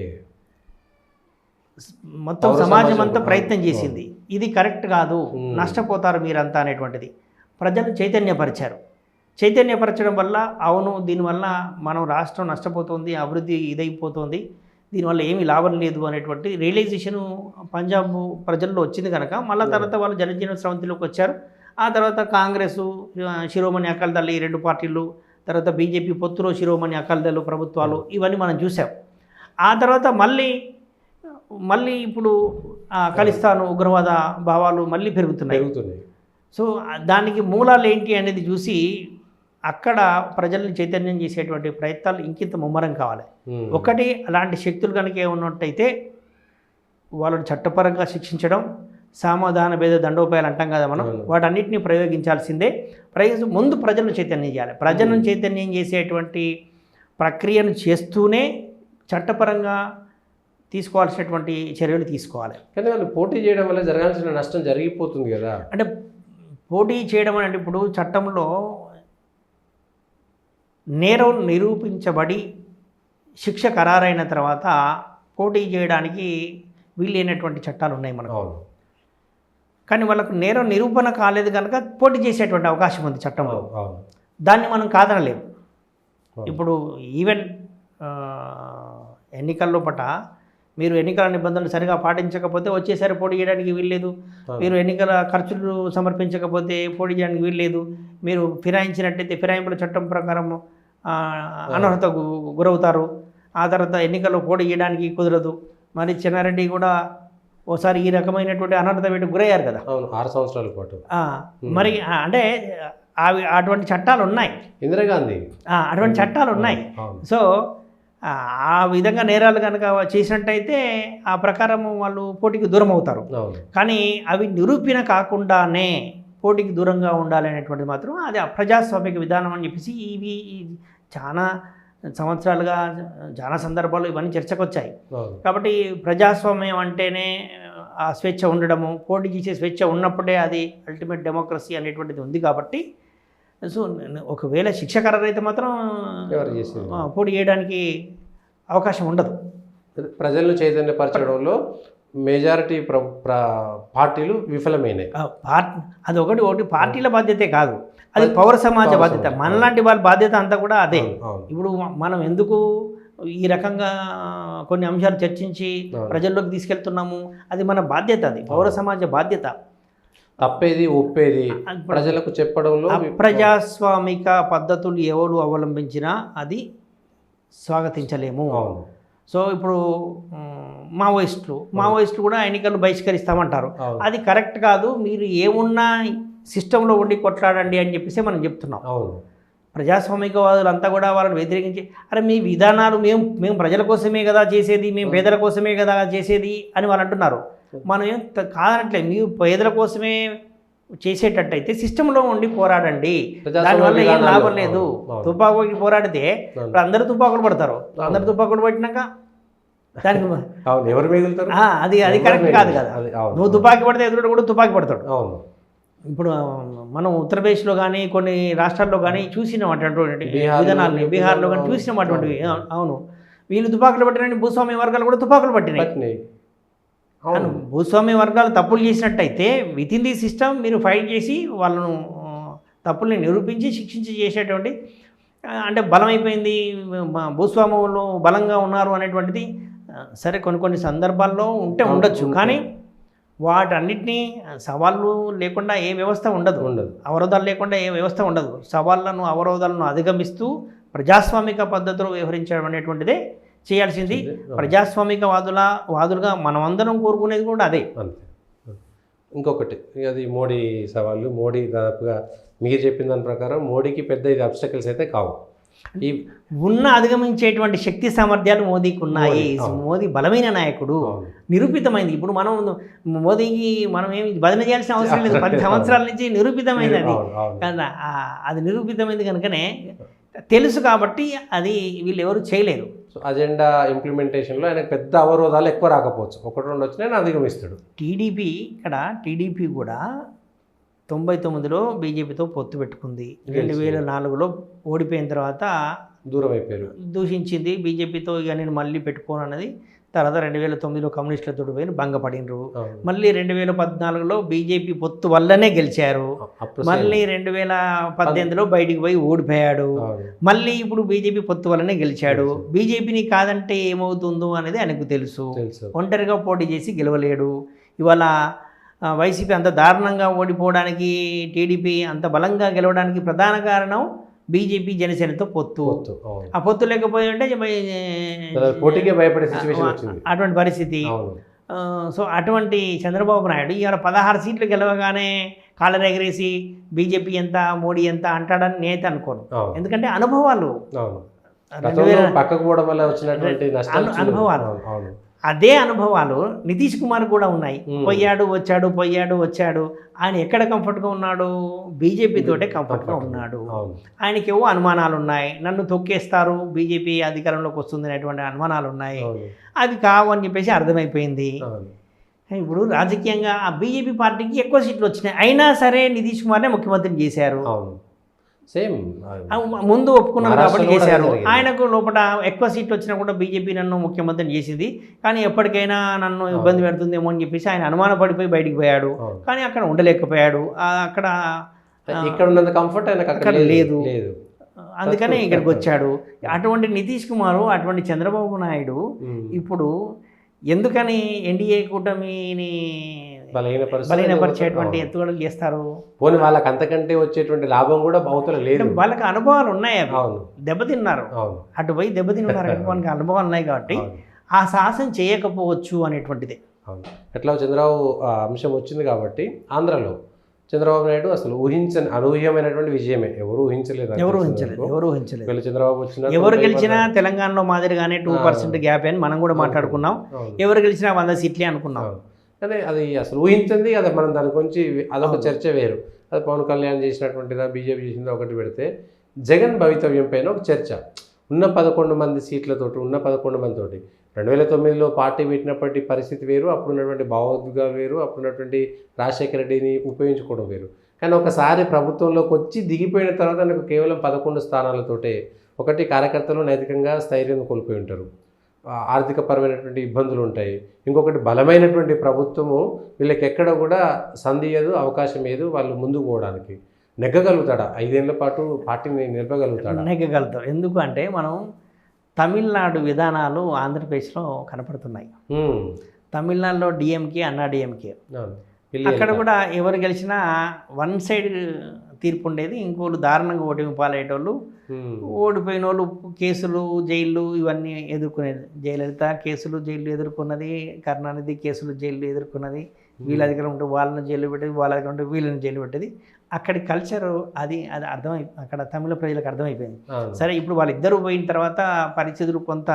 మొత్తం సమాజం అంతా ప్రయత్నం చేసింది, ఇది కరెక్ట్ కాదు, నష్టపోతారు మీరంతా అనేటువంటిది. ప్రజలు చైతన్యపరచడం వల్ల అవును, దీనివల్ల మనం రాష్ట్రం నష్టపోతుంది, అభివృద్ధి ఇదైపోతుంది, దీనివల్ల ఏమీ లాభం లేదు అనేటువంటి రియలైజేషను పంజాబ్ ప్రజల్లో వచ్చింది కనుక మళ్ళీ తర్వాత వాళ్ళు జనజీవన స్రవంతిలోకి వచ్చారు. ఆ తర్వాత కాంగ్రెసు, శిరోమణి అకాలీదళ్, ఈ 2 పార్టీలు, తర్వాత బీజేపీ పొత్తులో శిరోమణి అకాలీదళ్ ప్రభుత్వాలు, ఇవన్నీ మనం చూసాం. ఆ తర్వాత మళ్ళీ ఇప్పుడు ఖలిస్తాను ఉగ్రవాద భావాలు మళ్ళీ పెరుగుతున్నాయి. సో దానికి మూలాలు ఏంటి అనేది చూసి అక్కడ ప్రజల్ని చైతన్యం చేసేటువంటి ప్రయత్నాలు ఇంకింత ముమ్మరం కావాలి. ఒకటి, అలాంటి శక్తులు కనుక ఏమన్నట్టయితే వాళ్ళని చట్టపరంగా శిక్షించడం, సామాధాన భేద దండోపాయాలు అంటాం కదా మనం, వాటన్నిటిని ప్రయోగించాల్సిందే. ముందు ప్రజలను చైతన్యం చేయాలి. ప్రజలను చైతన్యం చేసేటువంటి ప్రక్రియను చేస్తూనే చట్టపరంగా తీసుకోవాల్సినటువంటి చర్యలు తీసుకోవాలి. కానీ వాళ్ళు పోటీ చేయడం వల్ల జరగాల్సిన నష్టం జరిగిపోతుంది కదా. అంటే పోటీ చేయడం అంటే ఇప్పుడు చట్టంలో నేరం నిరూపించబడి శిక్ష ఖరారైన తర్వాత పోటీ చేయడానికి వీలైనటువంటి చట్టాలు ఉన్నాయి మనకు. అవును కానీ వాళ్ళకు నేరం నిరూపణ కాలేదు కనుక పోటీ చేసేటువంటి అవకాశం ఉంది చట్టంలో. అవును దాన్ని మనం కాదనలేము. ఇప్పుడు ఈవెన్ ఎన్నికల్లో పట మీరు ఎన్నికల నిబంధనలు సరిగా పాటించకపోతే వచ్చేసరి పోటీ చేయడానికి వీల్లేదు. మీరు ఎన్నికల ఖర్చులు సమర్పించకపోతే పోటీ చేయడానికి వీల్లేదు. మీరు ఫిరాయించినట్టయితే ఫిరాయింపుల చట్టం ప్రకారం అనర్హతకు గురవుతారు. ఆ తర్వాత ఎన్నికల్లో పోటీ చేయడానికి కుదరదు. మరి చెన్నారెడ్డి కూడా ఓసారి ఈ రకమైనటువంటి అనర్హత వీటికి గురయ్యారు కదా. 6 సంవత్సరాల పాటు. మరి అంటే అటువంటి చట్టాలు ఉన్నాయి. ఇందిరాగాంధీ అటువంటి చట్టాలు ఉన్నాయి. సో ఆ విధంగా నేరాలు కనుక చేసినట్టయితే ఆ ప్రకారం వాళ్ళు పోటీకి దూరం అవుతారు. కానీ అవి నిరూపణ కాకుండానే పోటీకి దూరంగా ఉండాలి అనేటువంటిది మాత్రం అది ప్రజాస్వామిక విధానం అని చెప్పేసి ఇవి చాలా సంవత్సరాలుగా చాలా సందర్భాలు ఇవన్నీ చర్చకు వచ్చాయి. కాబట్టి ప్రజాస్వామ్యం అంటేనే ఆ స్వేచ్ఛ ఉండడము, పోటీ చేసే స్వేచ్ఛ ఉన్నప్పుడే అది అల్టిమేట్ డెమోక్రసీ అనేటువంటిది ఉంది. కాబట్టి సో ఒకవేళ శిక్ష ఖరారైతే మాత్రం పోటీ చేయడానికి అవకాశం ఉండదు. ప్రజలను చైతన్యపరచడంలో మెజారిటీ పార్టీలు విఫలమైనాయి. అది ఒకటి పార్టీల బాధ్యతే కాదు, అది పౌర సమాజ బాధ్యత. మనలాంటి వాళ్ళ బాధ్యత అంతా కూడా అదే. ఇప్పుడు మనం ఎందుకు ఈ రకంగా కొన్ని అంశాలు చర్చించి ప్రజల్లోకి తీసుకెళ్తున్నాము, అది మన బాధ్యత, అది పౌర సమాజ బాధ్యత. తప్పేది ఒప్పేది ప్రజలకు చెప్పడంలో ప్రజాస్వామిక పద్ధతులు ఎవరు అవలంబించినా అది స్వాగతించలేము. సో ఇప్పుడు మావోయిస్టులు కూడా ఎన్నికలు బహిష్కరిస్తామంటారు. అది కరెక్ట్ కాదు. మీరు ఏమున్నా సిస్టంలో ఉండి కొట్లాడండి అని చెప్పేసి మనం చెప్తున్నాం. ప్రజాస్వామికవాదులు అంతా కూడా వాళ్ళని వ్యతిరేకించి అరే మీ విధానాలు మేము ప్రజల కోసమే కదా చేసేది, మేము పేదల కోసమే కదా చేసేది అని వాళ్ళు అంటున్నారు. మనం ఏం కాదనట్లేదు. మీరు పేదల కోసమే చేసేటట్టయితే సిస్టంలో ఉండి పోరాడండి, దానివల్ల ఏం లాభం లేదు. తుపాకుకి పోరాడితే ఇప్పుడు అందరూ తుపాకులు పడతారు. అందరు తుపాకులు పట్టినాక దానికి ఎవరు మిగులుతారు? అది కరెక్ట్ కాదు కదా. నువ్వు తుపాకీ పడితే ఎదురు కూడా తుపాకీ పడతాడు. ఇప్పుడు మనం ఉత్తరప్రదేశ్లో కానీ కొన్ని రాష్ట్రాల్లో కానీ చూసినాం అటువంటి విధానాలని, బీహార్లో కానీ చూసినాం అటువంటివి. అవును, వీళ్ళు తుపాకులు పట్టినని భూస్వామ్య వర్గాలు కూడా తుపాకులు పట్టినాయి. భూస్వామ్య వర్గాలు తప్పులు చేసినట్టయితే విత్ ఇన్ ది సిస్టమ్ మీరు ఫైట్ చేసి వాళ్ళను తప్పుల్ని నిరూపించి శిక్షించి చేసేటువంటి, అంటే బలమైపోయింది భూస్వాములు బలంగా ఉన్నారు అనేటువంటిది సరే కొన్ని సందర్భాల్లో ఉండొచ్చు. కానీ వాటన్నిటినీ సవాళ్ళు లేకుండా ఏ వ్యవస్థ ఉండదు, అవరోధాలు లేకుండా ఏ వ్యవస్థ ఉండదు. సవాళ్ళను అవరోధాలను అధిగమిస్తూ ప్రజాస్వామిక పద్ధతిలో వ్యవహరించడం అనేటువంటిదే చేయాల్సింది. ప్రజాస్వామిక వాదులుగా మనమందరం కోరుకునేది కూడా అదే. ఇంకొకటి అది మోడీ సవాళ్ళు. మోడీ దాదాపుగా మీరు చెప్పిన దాని ప్రకారం మోడీకి పెద్ద ఇది అబ్స్టకల్స్ అయితే కావు. అధిగమించేటువంటి శక్తి సామర్థ్యాలు మోదీకి ఉన్నాయి. మోదీ బలమైన నాయకుడు, నిరూపితమైంది. ఇప్పుడు మోదీకి మనం ఏమి బదిలీ చేయాల్సిన అవసరం లేదు. 10 సంవత్సరాల నుంచి నిరూపితమైంది అది నిరూపితమైంది కనుకనే తెలుసు. కాబట్టి అది వీళ్ళు ఎవరు చేయలేరు. అజెండా ఇంప్లిమెంటేషన్లో ఆయనకు పెద్ద అవరోధాలు ఎక్కువ రాకపోవచ్చు, 1-2 వచ్చినా అధిగమిస్తాడు. టీడీపీ కూడా 99లో బీజేపీతో పొత్తు పెట్టుకుంది. 2004లో ఓడిపోయిన తర్వాత దూరం అయిపోయారు, దూషించింది బీజేపీతో. ఇక నేను మళ్ళీ పెట్టుకోను అన్నది. తర్వాత 2009లో కమ్యూనిస్టులతో పోయి భంగపడినరు. మళ్ళీ 2014లో బీజేపీ పొత్తు వల్లనే గెలిచారు. మళ్ళీ 2018లో బయటికి పోయి ఓడిపోయాడు. మళ్ళీ ఇప్పుడు బీజేపీ పొత్తు వల్లనే గెలిచాడు. బీజేపీని కాదంటే ఏమవుతుందో అనేది ఆయనకు తెలుసు. ఒంటరిగా పోటీ చేసి గెలవలేడు. ఇవాళ వైసీపీ అంత దారుణంగా ఓడిపోవడానికి, టీడీపీ అంత బలంగా గెలవడానికి ప్రధాన కారణం బీజేపీ జనసేనతో పొత్తు. ఆ పొత్తు లేకపోయి ఉంటే పోటీకే భయపడే సిచ్యువేషన్ వచ్చింది, అటువంటి పరిస్థితి. సో అటువంటి చంద్రబాబు నాయుడు ఇవాళ 16 సీట్లు గెలవగానే కాళ్ళ ఎగరేసి బీజేపీ ఎంత మోడీ ఎంత అంటాడని నేనైతే అనుకోను. ఎందుకంటే అనుభవాలు, పక్కకు పోవడం వల్ల వచ్చినటువంటి అనుభవాలు. అదే అనుభవాలు నితీష్ కుమార్ కూడా ఉన్నాయి. పోయాడు వచ్చాడు. ఆయన ఎక్కడ కంఫర్ట్గా ఉన్నాడు? బీజేపీ తోటే కంఫర్ట్గా ఉన్నాడు. ఆయనకేవో అనుమానాలు ఉన్నాయి, నన్ను తొక్కేస్తారు, బీజేపీ అధికారంలోకి వస్తుంది అనేటువంటి అనుమానాలు ఉన్నాయి. అవి కావు అని చెప్పేసి అర్థమైపోయింది. ఇప్పుడు రాజకీయంగా ఆ బీజేపీ పార్టీకి ఎక్కువ సీట్లు వచ్చినాయి, అయినా సరే నితీష్ కుమార్నే ముఖ్యమంత్రిని చేశారు. సేమ్ ముందు ఒప్పుకున్నారు కాబట్టి చేశారు. ఆయనకు లోపల ఎక్కువ సీట్లు వచ్చినా కూడా బీజేపీ నన్ను ముఖ్యమంత్రిని చేసింది, కానీ ఎప్పటికైనా నన్ను ఇబ్బంది పెడుతుందేమో అని చెప్పేసి ఆయన అనుమాన పడిపోయి బయటికి పోయాడు. కానీ అక్కడ ఉండలేకపోయాడు. అక్కడ ఇక్కడ ఉన్నంత కంఫర్ట్ ఆయనకు అక్కడ లేదు. అందుకనే ఇక్కడికి వచ్చాడు. అటువంటి నితీష్ కుమార్, అటువంటి చంద్రబాబు నాయుడు ఇప్పుడు ఎందుకని ఎన్డీఏ కూటమిని బలహీనపరిచేటువంటి ఎత్తుగడలు చేస్తారు? పోనీ వాళ్ళకి అంతకంటే వచ్చేటువంటి లాభం కూడా బహుతలు లేదు. వాళ్ళకి అనుభవాలు ఉన్నాయి, దెబ్బతిన్నారు, అటు పోయి దెబ్బతిన్నారు, వాళ్ళకి అనుభవాలు ఉన్నాయి కాబట్టి ఆ సాహసం చేయకపోవచ్చు అనేటువంటిది. ఎట్లా చంద్రబాబు అంశం వచ్చింది కాబట్టి ఆంధ్రలో చంద్రబాబు నాయుడు అసలు అనూహ్యమైనటువంటి విజయమే. ఎవరు ఊహించలేదు. చంద్రబాబు వచ్చిన ఎవరు గెలిచినా తెలంగాణలో మాదిరిగానే 2% గ్యాప్ అని మనం కూడా మాట్లాడుకున్నాం. ఎవరు గెలిచినా 100 సీట్లే అనుకున్నాం. కానీ అది అసలు ఊహించింది అది మనం దాని గురించి అదొక చర్చ వేరు. అది పవన్ కళ్యాణ్ చేసినటువంటిదా బీజేపీ చేసిందా ఒకటి పెడితే, జగన్ భవితవ్యం పైన ఒక చర్చ ఉన్న 11 మంది సీట్లతోటి, ఉన్న 11 మందితోటి 2009లో పార్టీ పెట్టినప్పటి పరిస్థితి వేరు, అప్పుడున్నటువంటి భావోద్వేగాలు వేరు, అప్పుడున్నటువంటి రాజశేఖర రెడ్డిని ఉపయోగించుకోవడం వేరు. కానీ ఒకసారి ప్రభుత్వంలోకి వచ్చి దిగిపోయిన తర్వాత నాకు కేవలం 11 స్థానాలతోటే, ఒకటి కార్యకర్తలు నైతికంగా స్థైర్యం కోల్పోయి ఉంటారు, ఆర్థికపరమైనటువంటి ఇబ్బందులు ఉంటాయి, ఇంకొకటి బలమైనటువంటి ప్రభుత్వము వీళ్ళకి ఎక్కడ కూడా సంధియదు, అవకాశం ఏదు, వాళ్ళు ముందుకు పోవడానికి నెగ్గగలుగుతాడా? 5 ఏళ్ల పాటు పార్టీని నిలపగలుగుతాడా? నెగ్గగలుగుతాడు. ఎందుకు అంటే మనం తమిళనాడు విధానాలు ఆంధ్రప్రదేశ్లో కనపడుతున్నాయి. తమిళనాడులో డిఎంకే, అన్నా డిఎంకే, అక్కడ కూడా ఎవరు గెలిచినా 1 సైడ్ తీర్పు ఉండేది. ఇంకోళ్ళు దారుణంగా ఓటమి పాలయ్యేటోళ్ళు, ఓడిపోయిన వాళ్ళు కేసులు, జైళ్ళు ఇవన్నీ ఎదుర్కొనేది. జయలలిత కేసులు, జైళ్ళు ఎదుర్కొన్నది, కరుణానిధి కేసులు, జైళ్ళు ఎదుర్కొన్నది. వీళ్ళ దగ్గర ఉంటే వాళ్ళని జైలు పెట్టేది, వాళ్ళ దగ్గర ఉంటే వీళ్ళని జైలు పెట్టేది. అక్కడి కల్చరు అది అక్కడ తమిళ ప్రజలకు అర్థమైపోయింది. సరే, ఇప్పుడు వాళ్ళిద్దరూ పోయిన తర్వాత పరిస్థితులు కొంత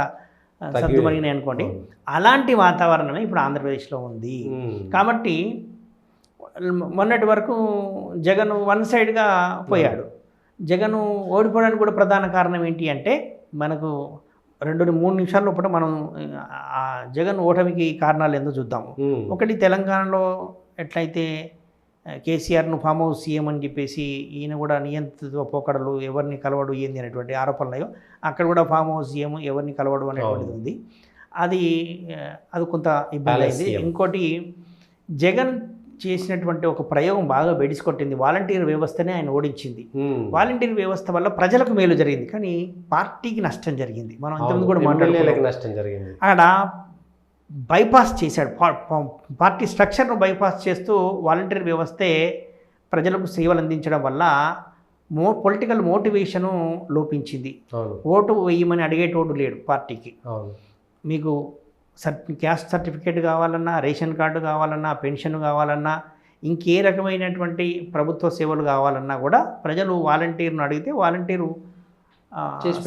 సర్దుమణిగినాయి అనుకోండి. అలాంటి వాతావరణమే ఇప్పుడు ఆంధ్రప్రదేశ్లో ఉంది. కాబట్టి మొన్నటి వరకు జగన్ 1 సైడ్గా పోయాడు. జగన్ ఓడిపోవడానికి కూడా ప్రధాన కారణం ఏంటి అంటే, మనకు 2-3 నిమిషాల లోపల మనం జగన్ ఓటమికి కారణాలు ఎందుకు చూద్దాము. ఒకటి, తెలంగాణలో ఎట్లయితే కేసీఆర్ను ఫామ్ హౌస్ సీఎం అని చెప్పేసి ఈయన కూడా నియంత్రిత పోకడలు, ఎవరిని కలవడు ఏంది అనేటువంటి ఆరోపణలు, అక్కడ కూడా ఫామ్ హౌస్ సీఎం ఎవరిని కలవడు అనేటువంటిది ఉంది. అది కొంత ఇబ్బంది అయింది. ఇంకోటి, జగన్ చేసినటువంటి ఒక ప్రయోగం బాగా బెడిసికొట్టింది. వాలంటీర్ వ్యవస్థనే ఆయన ఓడించింది. వాలంటీర్ వ్యవస్థ వల్ల ప్రజలకు మేలు జరిగింది, కానీ పార్టీకి నష్టం జరిగింది. మనం ఇంతకుముందు కూడా మాట్లాడుకున్నాం. నష్టం జరిగింది. అక్కడ బైపాస్ చేశాడు, పార్టీ స్ట్రక్చర్ను బైపాస్ చేస్తూ వాలంటీర్ వ్యవస్థే ప్రజలకు సేవలు అందించడం వల్ల పొలిటికల్ మోటివేషను లోపించింది. ఓటు వేయమని అడిగేటోడు లేడు పార్టీకి. మీకు క్యాస్ట్ సర్టిఫికేట్ కావాలన్నా, రేషన్ కార్డు కావాలన్నా, పెన్షన్ కావాలన్నా, ఇంకే రకమైనటువంటి ప్రభుత్వ సేవలు కావాలన్నా కూడా ప్రజలు వాలంటీర్ను అడిగితే వాలంటీరు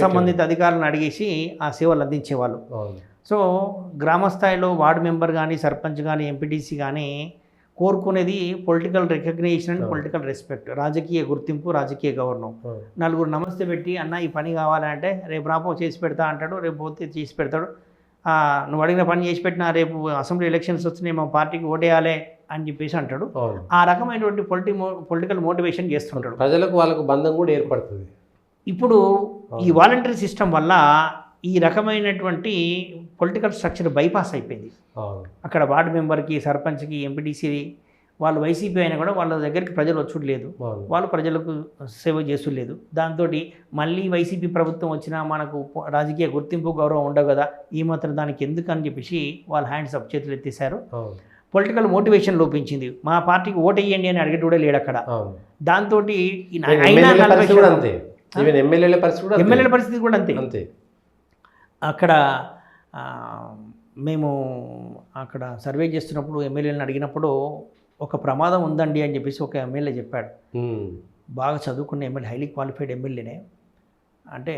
సంబంధిత అధికారులను అడిగేసి ఆ సేవలు అందించేవాళ్ళు. సో గ్రామస్థాయిలో వార్డు మెంబర్ కానీ, సర్పంచ్ కానీ, ఎంపీటీసీ కానీ కోరుకునేది పొలిటికల్ రికగ్నిషన్, పొలిటికల్ రెస్పెక్ట్, రాజకీయ గుర్తింపు, రాజకీయ గౌరవం. నలుగురు నమస్తే పెట్టి, అన్న ఈ పని కావాలంటే రేపు రాపో చేసి పెడతా అంటాడు, రేపు పోతే చేసి పెడతాడు. నువ్వు అడిగిన పని చేసి పెట్టినా రేపు అసెంబ్లీ ఎలక్షన్స్ వస్తున్నాయి, మా పార్టీకి ఓటేయాలి అని చెప్పేసి అంటాడు. ఆ రకమైనటువంటి పొలిటికల్ మోటివేషన్ చేస్తుంటాడు. ప్రజలకు వాళ్ళకు బంధం కూడా ఏర్పడుతుంది. ఇప్పుడు ఈ వాలంటరీ సిస్టమ్ వల్ల ఈ రకమైనటువంటి పొలిటికల్ స్ట్రక్చర్ బైపాస్ అయిపోయింది. అక్కడ వార్డు మెంబర్కి, సర్పంచ్కి, ఎంపీటీసీ వాళ్ళు వైసీపీ అయినా కూడా వాళ్ళ దగ్గరికి ప్రజలు వచ్చుడు లేదు, వాళ్ళు ప్రజలకు సేవ చేసులేదు. దాంతో మళ్ళీ వైసీపీ ప్రభుత్వం వచ్చినా మనకు రాజకీయ గుర్తింపు, గౌరవం ఉండవు కదా, ఈ మాత్రం దానికి ఎందుకు అని చెప్పేసి వాళ్ళు హ్యాండ్స్ అప్, చేతులు ఎత్తేసారు. Political motivation లోపించింది. మా పార్టీకి ఓటు వేయండి అని అడిగేటి కూడా లేడు అక్కడ. దాంతో ఎమ్మెల్యేల పరిస్థితి కూడా అంతే. అక్కడ మేము అక్కడ సర్వే చేస్తున్నప్పుడు ఎమ్మెల్యేలను అడిగినప్పుడు ఒక ప్రమాదం ఉందండి అని చెప్పేసి ఒక ఎమ్మెల్యే చెప్పాడు. బాగా చదువుకున్న ఎమ్మెల్యే, హైలీ క్వాలిఫైడ్ ఎమ్మెల్యేనే. అంటే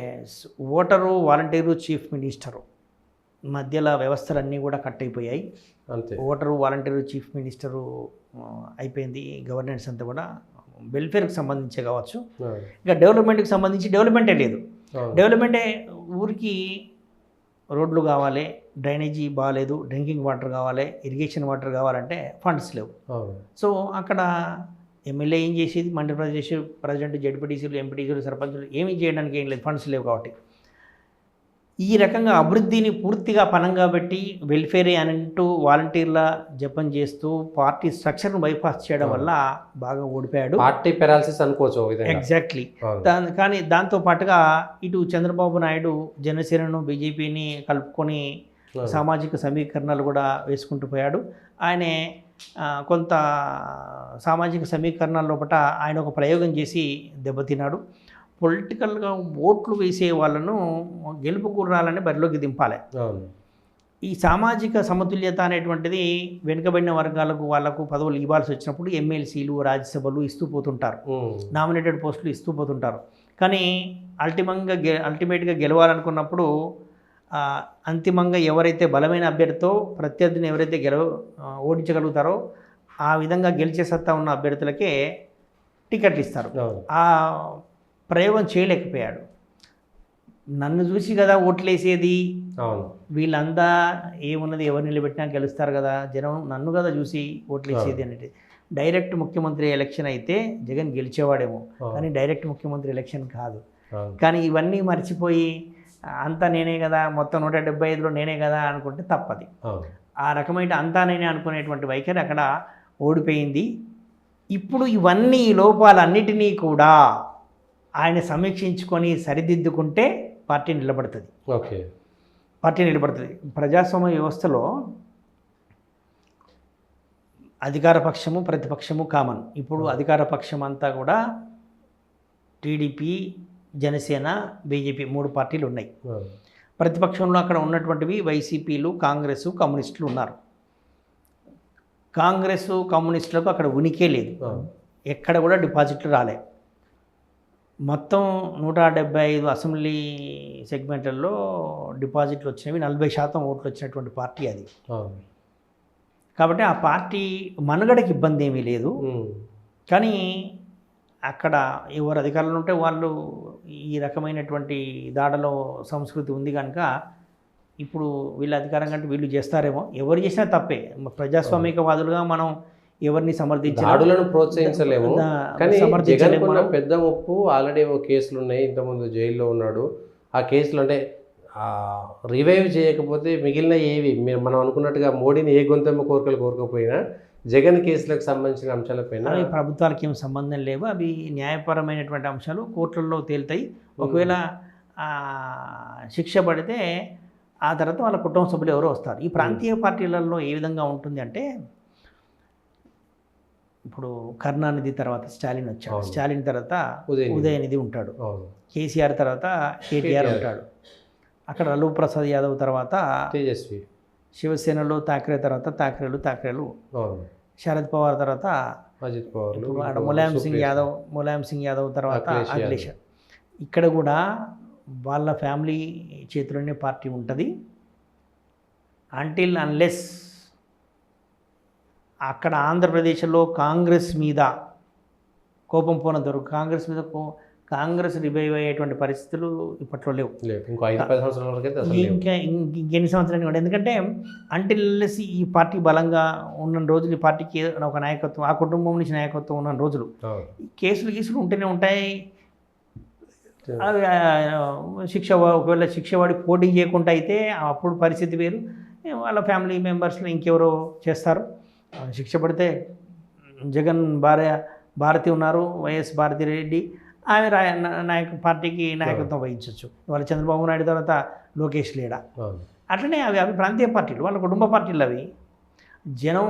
ఓటరు, వాలంటీరు, చీఫ్ మినిస్టరు మధ్యలో వ్యవస్థలన్నీ కూడా కట్ అయిపోయాయి. అంతే. ఓటరు, వాలంటీరు, చీఫ్ మినిస్టరు అయిపోయింది. గవర్నెన్స్ అంతా కూడా వెల్ఫేర్కి సంబంధించే కావచ్చు. ఇంకా డెవలప్మెంట్కి సంబంధించి డెవలప్మెంటే లేదు. డెవలప్మెంటే ఊరికి రోడ్లు కావాలి, డ్రైనేజీ బాగాలేదు, డ్రింకింగ్ వాటర్ కావాలి, ఇరిగేషన్ వాటర్ కావాలంటే ఫండ్స్ లేవు. సో అక్కడ ఎమ్మెల్యే ఏం చేసేది, మధ్యప్రదేశ్ ప్రెసిడెంట్, జడ్పీటీసీలు, ఎంపీటీసీలు, సర్పంచులు ఏమీ చేయడానికి ఏం లేదు, ఫండ్స్ లేవు. కాబట్టి ఈ రకంగా అభివృద్ధిని పూర్తిగా పనంగా పెట్టి వెల్ఫేరే అంటూ వాలంటీర్ల జపం చేస్తూ పార్టీ స్ట్రక్చర్ను బైపాస్ చేయడం వల్ల బాగా ఓడిపోయాడు. పార్టీ పెరాలసిస్ అనుకోవచ్చు. ఎగ్జాక్ట్లీ. కానీ దాంతో పాటుగా ఇటు చంద్రబాబు నాయుడు జనసేనను, బీజేపీని కలుపుకొని సామాజిక సమీకరణలు కూడా వేసుకుంటూ పోయాడు. ఆయనే కొంత సామాజిక సమీకరణాల లోపల ఆయన ఒక ప్రయోగం చేసి దెబ్బతిన్నాడు. పొలిటికల్గా ఓట్లు వేసే వాళ్ళను గెలుపు గుర్రాలని బరిలోకి దింపాలి. ఈ సామాజిక సమతుల్యత అనేటువంటిది వెనుకబడిన వర్గాలకు వాళ్ళకు పదవులు ఇవ్వాల్సి వచ్చినప్పుడు ఎమ్మెల్సీలు, రాజ్యసభలు ఇస్తూ పోతుంటారు, నామినేటెడ్ పోస్టులు ఇస్తూ పోతుంటారు. కానీ అల్టిమేట్గా గెలవాలనుకున్నప్పుడు అంతిమంగా ఎవరైతే బలమైన అభ్యర్థితో ప్రత్యర్థిని ఎవరైతే ఓడించగలుగుతారో ఆ విధంగా గెలిచే సత్తా ఉన్న అభ్యర్థులకే టికెట్లు ఇస్తారు. ఆ ప్రయోగం చేయలేకపోయాడు. నన్ను చూసి కదా ఓట్లేసేది, వీళ్ళంతా ఏమున్నది, ఎవరు నిలబెట్టినా గెలుస్తారు కదా, జనం నన్ను కదా చూసి ఓట్లేసేది అనేది. డైరెక్ట్ ముఖ్యమంత్రి ఎలక్షన్ అయితే జగన్ గెలిచేవాడేమో, కానీ డైరెక్ట్ ముఖ్యమంత్రి ఎలక్షన్ కాదు. కానీ ఇవన్నీ మర్చిపోయి అంతా నేనే కదా, మొత్తం 175లో నేనే కదా అనుకుంటే తప్పది. ఆ రకమైన అంతా నేనే అనుకునేటువంటి వైఖరి అక్కడ ఓడిపోయింది. ఇప్పుడు ఇవన్నీ లోపాలన్నిటినీ కూడా ఆయన సమీక్షించుకొని సరిదిద్దుకుంటే పార్టీ నిలబడుతుంది. పార్టీ నిలబడుతుంది. ప్రజాస్వామ్య వ్యవస్థలో అధికార పక్షము, ప్రతిపక్షము కామన్. ఇప్పుడు అధికార పక్షం అంతా కూడా టీడీపీ, జనసేన, బీజేపీ 3 పార్టీలు ఉన్నాయి. ప్రతిపక్షంలో అక్కడ ఉన్నటువంటివి వైసీపీలు, కాంగ్రెస్, కమ్యూనిస్టులు ఉన్నారు. కాంగ్రెస్, కమ్యూనిస్టులకు అక్కడ ఉనికే లేదు. ఎక్కడ కూడా డిపాజిట్లు రాలే. మొత్తం 175 అసెంబ్లీ సెగ్మెంట్లలో డిపాజిట్లు వచ్చినవి, 40% ఓట్లు వచ్చినటువంటి పార్టీ అది. కాబట్టి ఆ పార్టీ మనుగడకి ఇబ్బంది ఏమీ లేదు. కానీ అక్కడ ఎవరు అధికారులు ఉంటే వాళ్ళు ఈ రకమైనటువంటి దాడలో సంస్కృతి ఉంది కనుక ఇప్పుడు వీళ్ళ అధికారం కంటే వీళ్ళు చేస్తారేమో. ఎవరు చేసినా తప్పే. ప్రజాస్వామికవాదులుగా మనం ఎవరిని సమర్థించాడులను ప్రోత్సహించలేము. కానీ పెద్ద ముప్పు ఆల్రెడీ కేసులు ఉన్నాయి, ఇంతకుముందు జైల్లో ఉన్నాడు. ఆ కేసులు అంటే రివైవ్ చేయకపోతే మిగిలిన ఏవి మనం అనుకున్నట్టుగా మోడీని ఏ గొంతెమ్మ కోరికలు కోరకపోయినా జగన్ కేసులకు సంబంధించిన అంశాలపైన అవి ప్రభుత్వాలకు ఏం సంబంధం లేవు. అవి న్యాయపరమైనటువంటి అంశాలు కోర్టులలో తేలుతాయి. ఒకవేళ శిక్ష పడితే ఆ తర్వాత వాళ్ళ కుటుంబ సభ్యులు ఎవరో వస్తారు. ఈ ప్రాంతీయ పార్టీలలో ఏ విధంగా ఉంటుంది అంటే, ఇప్పుడు కరుణానిధి తర్వాత స్టాలిన్ వచ్చాడు, స్టాలిన్ తర్వాత ఉదయనిధి ఉంటాడు, కేసీఆర్ తర్వాత కేటీఆర్ ఉంటాడు, అక్కడ లలూ ప్రసాద్ యాదవ్ తర్వాత తేజస్వి, శివసేనలో థాక్రే తర్వాత థాక్రేలు, శరద్ పవార్ తర్వాత అజిత్ పవార్, అక్కడ ములాయం సింగ్ యాదవ్ తర్వాత అఖిలేష్. ఇక్కడ కూడా వాళ్ళ ఫ్యామిలీ చేతిలోనే పార్టీ ఉంటుంది. అంటిల్ అన్లెస్ అక్కడ ఆంధ్రప్రదేశ్లో కాంగ్రెస్ మీద కోపం పోనంతవరకు కాంగ్రెస్ రివైవ్ అయ్యేటువంటి పరిస్థితులు ఇప్పట్లో లేవు. ఇంకా ఇంకెన్ని సంవత్సరాలు కూడా. ఎందుకంటే అంటిల్ ఈ పార్టీ బలంగా ఉన్న రోజులు, ఈ పార్టీకి ఒక నాయకత్వం, ఆ కుటుంబం నుంచి నాయకత్వం ఉన్న రోజులు, కేసులు ఉంటూనే ఉంటాయి. ఒకవేళ శిక్ష వాడి పోటీ చేయకుండా అయితే అప్పుడు పరిస్థితి వేరు. వాళ్ళ ఫ్యామిలీ మెంబర్స్లో ఇంకెవరో చేస్తారు. శిక్ష పడితే జగన్ భార్య భారతి ఉన్నారు, వైఎస్ భారతిరెడ్డి, ఆమె పార్టీకి నాయకత్వం వహించవచ్చు. వాళ్ళ చంద్రబాబు నాయుడు తర్వాత లోకేష్ లేడా. అట్లనే అవి ప్రాంతీయ పార్టీలు, వాళ్ళ కుటుంబ పార్టీలు. అవి జనం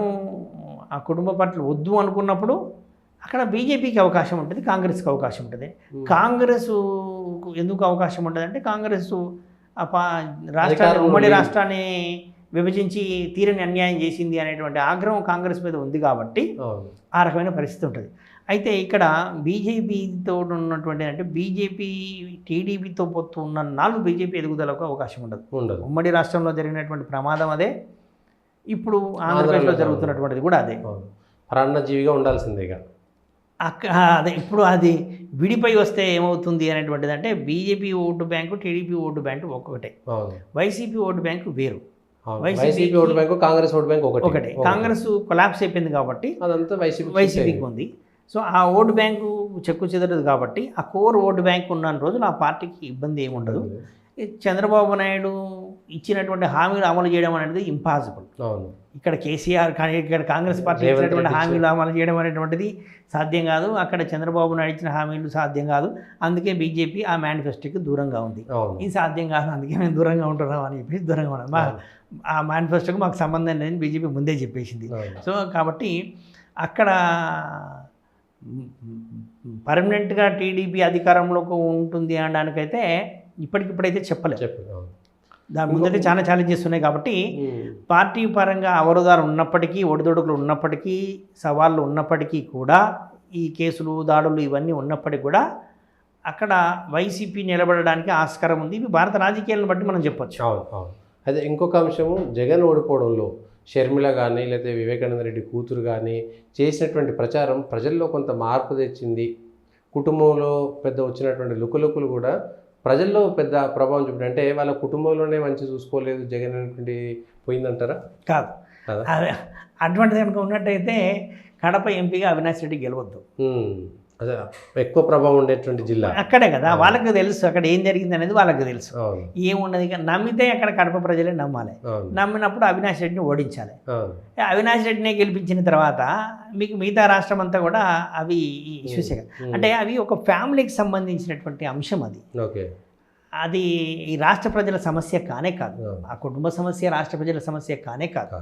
ఆ కుటుంబ పార్టీలు వద్దు అనుకున్నప్పుడు అక్కడ బీజేపీకి అవకాశం ఉంటుంది, కాంగ్రెస్కి అవకాశం ఉంటుంది. కాంగ్రెస్ ఎందుకు అవకాశం ఉంటుంది అంటే, కాంగ్రెస్ రాష్ట్రాన్ని, ఉమ్మడి రాష్ట్రాన్ని విభజించి తీరని అన్యాయం చేసింది అనేటువంటి ఆగ్రహం కాంగ్రెస్ మీద ఉంది కాబట్టి ఆ రకమైన పరిస్థితి ఉంటుంది. అయితే ఇక్కడ బీజేపీతో ఉన్నటువంటి అంటే బీజేపీ టీడీపీతో పొత్తు ఉన్న నాలుగు బీజేపీ ఎదుగుదలకు అవకాశం ఉండదు. ఉమ్మడి రాష్ట్రంలో జరిగినటువంటి ప్రమాదం అదే, ఇప్పుడు ఆంధ్రప్రదేశ్లో జరుగుతున్నటువంటిది కూడా అదే. ప్రాణజీవిగా ఉండాల్సిందేగా అదే ఇప్పుడు అది విడిపై వస్తే ఏమవుతుంది అనేటువంటిది అంటే BJP vote bank TDP vote bank ఒక్కొక్కటే, వైసీపీ ఓటు బ్యాంకు వేరు. YCP vote bank Congress vote bank ఒకటే. కాంగ్రెస్ కొలాప్స్ అయిపోయింది కాబట్టి అదంతా వైసీపీకి ఉంది. సో ఆ ఓటు బ్యాంకు చెక్కు చెదరదు కాబట్టి ఆ కోర్ ఓటు బ్యాంకు ఉన్న రోజులు ఆ పార్టీకి ఇబ్బంది ఏమి ఉండదు. చంద్రబాబు నాయుడు ఇచ్చినటువంటి హామీలు అమలు చేయడం అనేది ఇంపాసిబుల్. ఇక్కడ కేసీఆర్ ఇక్కడ కాంగ్రెస్ పార్టీ ఇచ్చినటువంటి హామీలు అమలు చేయడం అనేటువంటిది సాధ్యం కాదు. అక్కడ చంద్రబాబు నాయుడు ఇచ్చిన హామీలు సాధ్యం కాదు. అందుకే బీజేపీ ఆ మేనిఫెస్టోకి దూరంగా ఉంది. ఇది సాధ్యం కాదు, అందుకే మేము దూరంగా ఉంటున్నాం అని చెప్పేసి దూరంగా ఉన్నాం. ఆ మేనిఫెస్టోకి మాకు సంబంధం లేదని బీజేపీ ముందే చెప్పేసింది. సో కాబట్టి అక్కడ పర్మనెంట్గా టీడీపీ అధికారంలోకి ఉంటుంది అనడానికైతే ఇప్పటికిప్పుడైతే చెప్పలేదు. దాని ముందైతే చాలా ఛాలెంజెస్ ఉన్నాయి కాబట్టి పార్టీ పరంగా అవరోధాలు ఉన్నప్పటికీ, ఒడిదొడుకులు ఉన్నప్పటికీ, సవాళ్ళు ఉన్నప్పటికీ కూడా, ఈ కేసులు దాడులు ఇవన్నీ ఉన్నప్పటికీ కూడా అక్కడ వైసీపీ నిలబడడానికి ఆస్కారం ఉంది. ఇవి భారత రాజకీయాలను బట్టి మనం చెప్పొచ్చు. అదే ఇంకొక అంశము, జగన్ ఓడిపోవడంలో షర్మిల కానీ లేకపోతే వివేకానంద రెడ్డి కూతురు కానీ చేసినటువంటి ప్రచారం ప్రజల్లో కొంత మార్పు తెచ్చింది. కుటుంబంలో పెద్ద వచ్చినటువంటి లుకలుకులు కూడా ప్రజల్లో పెద్ద ప్రభావం చూపింది. అంటే వాళ్ళ కుటుంబంలోనే మంచి చూసుకోలేదు జగన్ అనేటువంటి పోయిందంటారా? కాదు, అటువంటిది కనుక ఉన్నట్టయితే కడప ఎంపీగా అవినాష్ రెడ్డి గెలవద్దు. అదే ఎక్కువ ప్రభావం ఉండేటువంటి జిల్లా అక్కడే కదా, వాళ్ళకి తెలుసు అక్కడ ఏం జరిగింది అనేది వాళ్ళకి తెలుసు. ఏమున్నది నమ్మితే అక్కడ కడప ప్రజలే నమ్మాలి. నమ్మినప్పుడు అవినాష్ రెడ్డిని ఓడించాలి. అవినాష్ రెడ్డిని గెలిపించిన తర్వాత మీకు మిగతా రాష్ట్రం అంతా కూడా అవి ఇష్యూసే. అంటే అవి ఒక ఫ్యామిలీకి సంబంధించినటువంటి అంశం. అది ఈ రాష్ట్ర ప్రజల సమస్య కానే కాదు. ఆ కుటుంబ సమస్య రాష్ట్ర ప్రజల సమస్య కానే కాదు.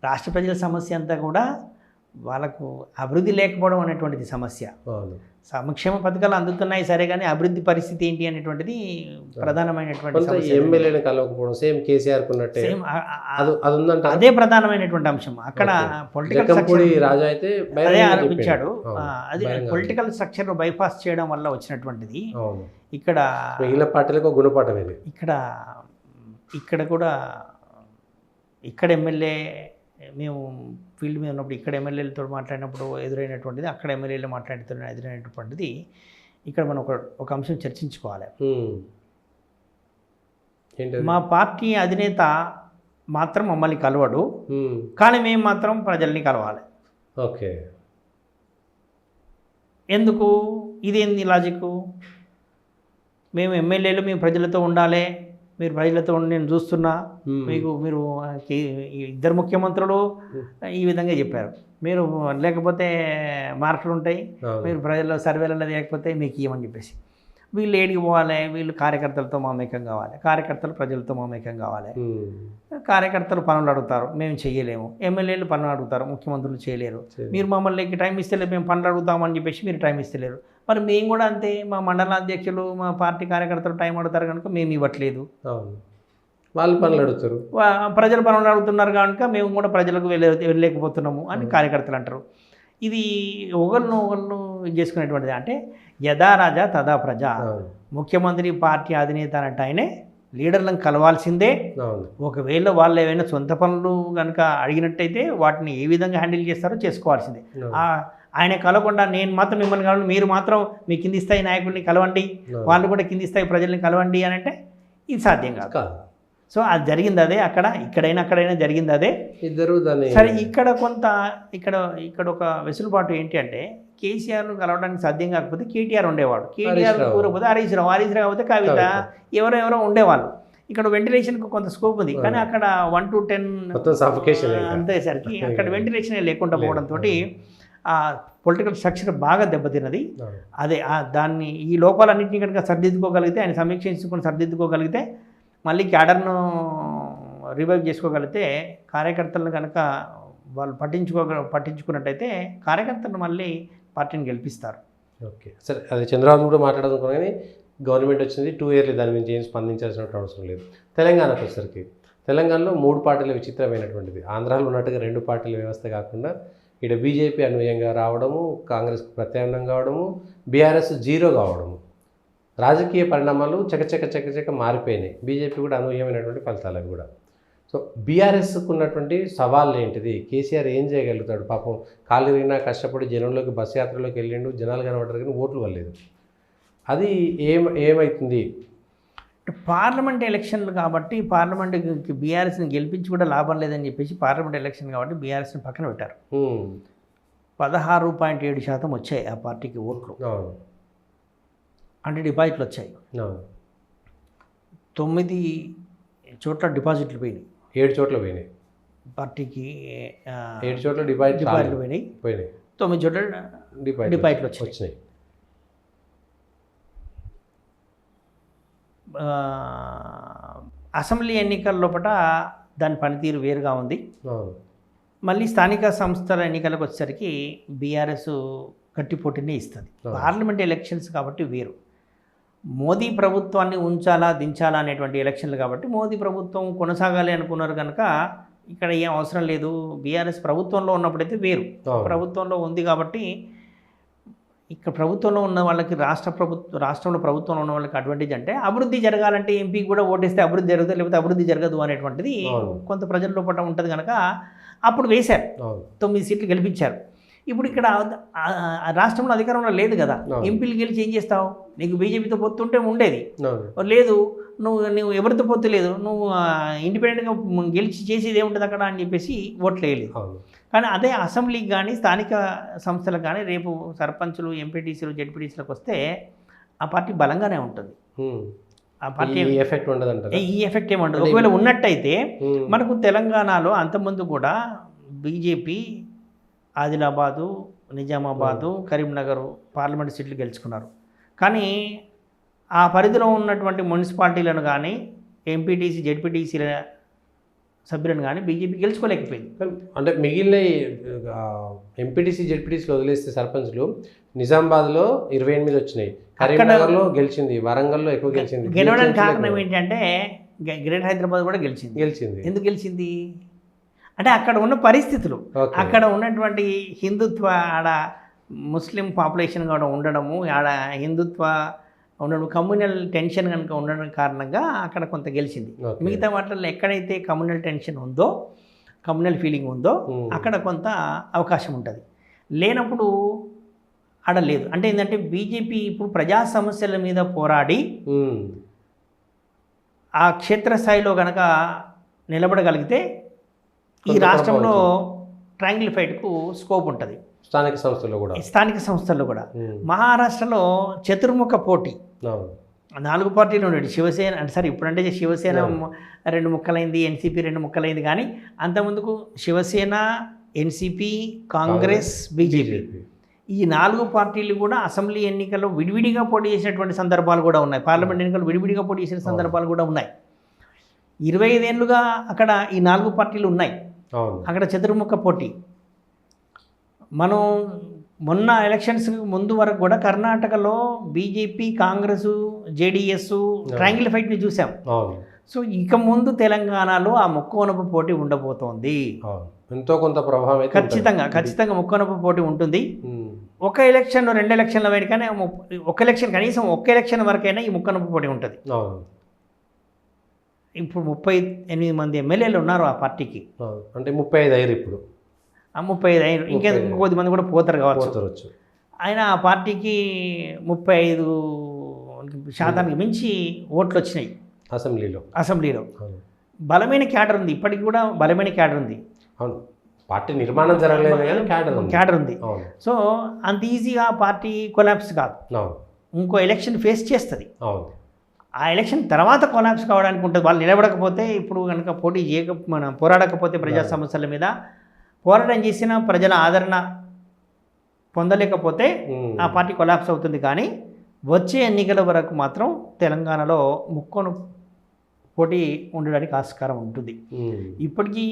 రాష్ట్ర ప్రజల సమస్య అంతా కూడా వాళ్ళకు అభివృద్ధి లేకపోవడం అనేటువంటిది సమస్య. సంక్షేమ పథకాలు అందుతున్నాయి సరే, కానీ అభివృద్ధి పరిస్థితి ఏంటి అనేటువంటిది ప్రధానమైనటువంటి ఎమ్మెల్యేని కలవకపోవడం, సేమ్ కేసీఆర్ అదే ప్రధానమైనటువంటి అంశం. అక్కడ పొలిటికల్ రాజా అయితే అదే ఆరోపించాడు. అది పొలిటికల్ స్ట్రక్చర్ బైపాస్ చేయడం వల్ల వచ్చినటువంటిది. ఇక్కడ మిగిలిన పార్టీలకు గుణపాఠం ఇది. ఇక్కడ కూడా ఇక్కడ ఎమ్మెల్యే మేము ఫీల్డ్ మీద ఉన్నప్పుడు ఇక్కడ ఎమ్మెల్యేలతో మాట్లాడినప్పుడు ఎదురైనటువంటిది, అక్కడ ఎమ్మెల్యేలు మాట్లాడుతూ ఎదురైనటువంటిది. ఇక్కడ మనం ఒక అంశం చర్చించుకోవాలి. మా పార్టీ అధినేత మాత్రం మమ్మల్ని కలవడు, కానీ మేము మాత్రం ప్రజల్ని కలవాలి. ఓకే, ఎందుకు? ఇదేంది లాజిక్? మేము ఎమ్మెల్యేలు మేము ప్రజలతో ఉండాలి, మీరు ప్రజలతో ఉండి నేను చూస్తున్నా, మీరు ఇద్దరు ముఖ్యమంత్రులు ఈ విధంగా చెప్పారు, మీరు లేకపోతే మార్కులు ఉంటాయి, మీరు ప్రజల్లో సర్వేలలో లేకపోతే మీకు ఇవ్వమని చెప్పేసి. వీళ్ళు ఏడికి పోవాలి? వీళ్ళు కార్యకర్తలతో మమేకం కావాలి, కార్యకర్తలు ప్రజలతో మమేకం కావాలి. కార్యకర్తలు పనులు అడుగుతారు, మేము చేయలేము. ఎమ్మెల్యేలు పనులు అడుగుతారు, ముఖ్యమంత్రులు చేయలేరు. మీరు మమ్మల్ని టైం ఇస్తలేదు, మేము పనులు అడుగుతామని చెప్పేసి మీరు టైం ఇస్తలేరు. మరి మేము కూడా అంతే, మా మండలాధ్యక్షులు మా పార్టీ కార్యకర్తలు టైం అడుగుతారు కనుక మేము ఇవ్వట్లేదు. వాళ్ళు పనులు అడుగుతారు, ప్రజలు పనులు అడుగుతున్నారు కనుక మేము కూడా ప్రజలకు వెళ్ళలేకపోతున్నాము అని కార్యకర్తలు అంటారు. ఇది ఒకళ్ళు చేసుకునేటువంటిది. అంటే యథా రాజా తదా ప్రజ. ముఖ్యమంత్రి పార్టీ అధినేత అంటే ఆయనే లీడర్లను కలవాల్సిందే. ఒకవేళ వాళ్ళు ఏవైనా సొంత పనులు కనుక అడిగినట్టయితే వాటిని ఏ విధంగా హ్యాండిల్ చేస్తారో చేసుకోవాల్సిందే. ఆయన కలవకుండా నేను మాత్రం మిమ్మల్ని కలవండి, మీరు మాత్రం మీ కింది స్థాయి నాయకుల్ని కలవండి, వాళ్ళు కూడా కింది స్థాయి ప్రజల్ని కలవండి అని అంటే ఇది సాధ్యం కాదు. సో అది జరిగింది అదే, అక్కడైనా జరిగింది అదే. ఇద్దరు సరే, ఇక్కడ ఒక వెసులుబాటు ఏంటి అంటే కేసీఆర్ను కలవడానికి సాధ్యం కాకపోతే కేటీఆర్ ఉండేవాడు, కేటీఆర్ కూరకపోతే హరీష్ రావు కాకపోతే కవిత, ఎవరెవరో ఉండేవాళ్ళు. ఇక్కడ వెంటిలేషన్కి కొంత స్కోప్ ఉంది, కానీ అక్కడ 1 to 10 అంతేసరికి అక్కడ వెంటిలేషన్ లేకుండా పోవడంతో ఆ పొలిటికల్ స్ట్రక్చర్ బాగా దెబ్బతిన్నది. అదే దాన్ని ఈ లోపాలన్నింటినీ కనుక సరిదిద్దుకోగలిగితే, ఆయన సమీక్షించుకొని సరిదిద్దుకోగలిగితే, మళ్ళీ క్యాడర్ను రివైవ్ చేసుకోగలిగితే, కార్యకర్తలను కనుక వాళ్ళు పట్టించుకున్నట్టయితే కార్యకర్తలను మళ్ళీ పార్టీని గెలిపిస్తారు. ఓకే, సరే, అది చంద్రబాబు కూడా మాట్లాడుకున్నాం. కానీ గవర్నమెంట్ వచ్చింది 2 years, దాని గురించి ఏం స్పందించాల్సిన అవసరం లేదు. తెలంగాణకు వచ్చేసరికి తెలంగాణలో 3 పార్టీల విచిత్రమైనటువంటిది. ఆంధ్రాలో ఉన్నట్టుగా 2 పార్టీల వ్యవస్థ కాకుండా ఇక్కడ బీజేపీ అనుయంగా రావడము, కాంగ్రెస్కు ప్రత్యామ్నాయం కావడము, బీఆర్ఎస్ జీరో కావడము, రాజకీయ పరిణామాలు చకచక మారిపోయినాయి. బీజేపీ కూడా అనూహ్యమైనటువంటి ఫలితాలు అవి కూడా. సో బీఆర్ఎస్కు ఉన్నటువంటి సవాళ్ళు ఏంటిది? కేసీఆర్ ఏం చేయగలుగుతాడు? పాపం కాళ్ళు తిరిగినా కష్టపడి జనంలోకి బస్ యాత్రలోకి వెళ్ళిండు, జనాలు కనబడ్డారు కానీ ఓట్లు వల్లేదు. అది ఏమవుతుంది? పార్లమెంట్ ఎలక్షన్లు కాబట్టి పార్లమెంట్కి బీఆర్ఎస్ని గెలిపించి కూడా లాభం లేదని చెప్పేసి పార్లమెంట్ ఎలక్షన్ కాబట్టి బీఆర్ఎస్ని పక్కన పెట్టారు. 16.7% వచ్చాయి ఆ పార్టీకి ఓట్లు. అంటే డిపాజిట్లు వచ్చాయి. 9 చోట్ల డిపాజిట్లు పోయినాయి. 7 చోట్ల పోయినాయి పార్టీకి. 7 చోట్ల డిపాజిట్లు పోయినాయి. 9 చోట్ల డిపాజిట్లు వచ్చినాయి. అసెంబ్లీ ఎన్నికల లోపల దాని పనితీరు వేరుగా ఉంది. మళ్ళీ స్థానిక సంస్థల ఎన్నికలకు వచ్చేసరికి బీఆర్ఎస్ గట్టి పోటీనే ఇస్తుంది. పార్లమెంట్ ఎలక్షన్స్ కాబట్టి వేరు. మోదీ ప్రభుత్వాన్ని ఉంచాలా దించాలా అనేటువంటి ఎలక్షన్లు కాబట్టి మోదీ ప్రభుత్వం కొనసాగాలి అనుకున్నారు కనుక ఇక్కడ ఏం అవసరం లేదు. బీఆర్ఎస్ ప్రభుత్వంలో ఉన్నప్పుడైతే వేరు. ప్రభుత్వంలో ఉంది కాబట్టి ఇక్కడ ప్రభుత్వంలో ఉన్న వాళ్ళకి రాష్ట్రంలో ప్రభుత్వంలో ఉన్న వాళ్ళకి అడ్వాంటేజ్ అంటే అభివృద్ధి జరగాలంటే ఎంపీకి కూడా ఓటేస్తే అభివృద్ధి జరుగుతుంది, లేకపోతే అభివృద్ధి జరగదు అనేటువంటిది కొంత ప్రజల లోపల ఉంటుంది కనుక అప్పుడు వేశారు. 9 సీట్లు గెలిపించారు. ఇప్పుడు ఇక్కడ రాష్ట్రంలో అధికారంలో లేదు కదా, ఎంపీలు గెలిచి ఏం చేస్తావు? నీకు బీజేపీతో పొత్తుంటే ఉండేది లేదు, నువ్వు ఎవరితో పొత్తు లేదు, నువ్వు ఇండిపెండెంట్గా గెలిచి చేసేది ఏముంటుంది అక్కడ అని చెప్పేసి ఓట్లు వేయలేదు. కానీ అదే అసెంబ్లీకి కానీ స్థానిక సంస్థలకు కానీ రేపు సర్పంచులు, ఎంపీటీసీలు, జెడ్పీటీసీలకు వస్తే ఆ పార్టీ బలంగానే ఉంటుంది. ఆ పార్టీ ఎఫెక్ట్ ఉండదు. ఈ ఎఫెక్ట్ ఏమి ఉండదు. ఒకవేళ ఉన్నట్టయితే మనకు తెలంగాణలో అంతకుముందు కూడా బీజేపీ ఆదిలాబాదు, నిజామాబాదు, కరీంనగర్ పార్లమెంట్ సీట్లు గెలుచుకున్నారు. కానీ ఆ పరిధిలో ఉన్నటువంటి మున్సిపాలిటీలను కానీ ఎంపీటీసీ, జెడ్పీటీసీల సభ్యులను కానీ బీజేపీ గెలుచుకోలేకపోయింది. అంటే మిగిలిన ఎంపీటీసీ, జెడ్పీటీసీలు వదిలేస్తే సర్పంచ్లు నిజామాబాద్లో 28 వచ్చినాయి, కరీంనగర్లో గెలిచింది, వరంగల్లో ఎక్కువ గెలిచింది. గెలవడానికి కారణం ఏంటంటే గ్రేటర్ హైదరాబాద్ కూడా గెలిచింది. ఎందుకు గెలిచింది అంటే అక్కడ ఉన్న పరిస్థితులు, అక్కడ ఉన్నటువంటి హిందుత్వ, ఆడ ముస్లిం పాపులేషన్ కూడా ఉండడము, ఆడ హిందుత్వ ఉండడం, కమ్యూనల్ టెన్షన్ కనుక ఉండడం కారణంగా అక్కడ కొంత గెలిచింది. మిగతా వాటిల్లో ఎక్కడైతే కమ్యూనల్ టెన్షన్ ఉందో, కమ్యూనల్ ఫీలింగ్ ఉందో అక్కడ కొంత అవకాశం ఉంటుంది. లేనప్పుడు ఆడ లేదు. అంటే ఏంటంటే బీజేపీ ఇప్పుడు ప్రజా సమస్యల మీద పోరాడి ఆ క్షేత్రస్థాయిలో కనుక నిలబడగలిగితే ఈ రాష్ట్రంలో ట్రయాంగిల్ ఫైట్కు స్కోప్ ఉంటుంది. స్థానిక సంస్థల్లో కూడా మహారాష్ట్రలో చతుర్ముఖ పోటీ 4 పార్టీలు ఉండేవి. శివసేన అంటే సరే ఇప్పుడంటే శివసేన 2 ముక్కలైంది, ఎన్సీపీ 2 ముక్కలైంది. కానీ అంతకుముందుకు శివసేన, ఎన్సీపీ, కాంగ్రెస్, బీజేపీ ఈ 4 పార్టీలు కూడా అసెంబ్లీ ఎన్నికల్లో విడివిడిగా పోటీ చేసినటువంటి సందర్భాలు కూడా ఉన్నాయి. పార్లమెంట్ ఎన్నికల్లో విడివిడిగా పోటీ చేసిన సందర్భాలు కూడా ఉన్నాయి. 25 ఏళ్ళుగా అక్కడ ఈ 4 పార్టీలు ఉన్నాయి. అక్కడ చతుర్ముఖ పోటీ. మనం మొన్న ఎలక్షన్స్ ముందు వరకు కూడా కర్ణాటకలో బీజేపీ, కాంగ్రెస్, జేడీఎస్ ట్రయాంగిల్ ఫైట్ని చూసాం. సో ఇక ముందు తెలంగాణలో ఆ ముక్కోనపు పోటీ ఉండబోతోంది. ఎంతో కొంత ప్రభావం ఖచ్చితంగా ముక్కోనపు పోటీ ఉంటుంది. ఒక ఎలక్షన్ 2 ఎలక్షన్ల వేడికైనా ఒక ఎలక్షన్, కనీసం ఒక ఎలక్షన్ వరకైనా ఈ ముక్కోనపు పోటీ ఉంటుంది. ఇప్పుడు 38 మంది ఎమ్మెల్యేలు ఉన్నారు ఆ పార్టీకి. అంటే 35 అయ్యారు ఇప్పుడు. 35 అయ్యారు. ఇంకొద్ది మంది కూడా పోతారు కావచ్చు. ఆయన ఆ పార్టీకి 35% మించి ఓట్లు వచ్చినాయి అసెంబ్లీలో. బలమైన క్యాడర్ ఉంది, ఇప్పటికి కూడా బలమైన క్యాడర్ ఉంది. పార్టీ నిర్మాణం జరగలేదు కానీ క్యాడర్ ఉంది. సో అంత ఈజీగా పార్టీ కొలాప్స్ కాదు. ఇంకో ఎలక్షన్ ఫేస్ చేస్తుంది. ఆ ఎలక్షన్ తర్వాత కొలాప్స్ కావడానికి ఉంటుంది. వాళ్ళు నిలబడకపోతే, ఇప్పుడు కనుక పోరాడకపోతే ప్రజా సమస్యల మీద పోరాటం చేసిన ప్రజల ఆదరణ పొందలేకపోతే ఆ పార్టీ కొలాప్స్ అవుతుంది. కానీ వచ్చే ఎన్నికల వరకు మాత్రం తెలంగాణలో ముక్కోను పోటీ ఉండడానికి ఆస్కారం ఉంటుంది. ఇప్పటికీ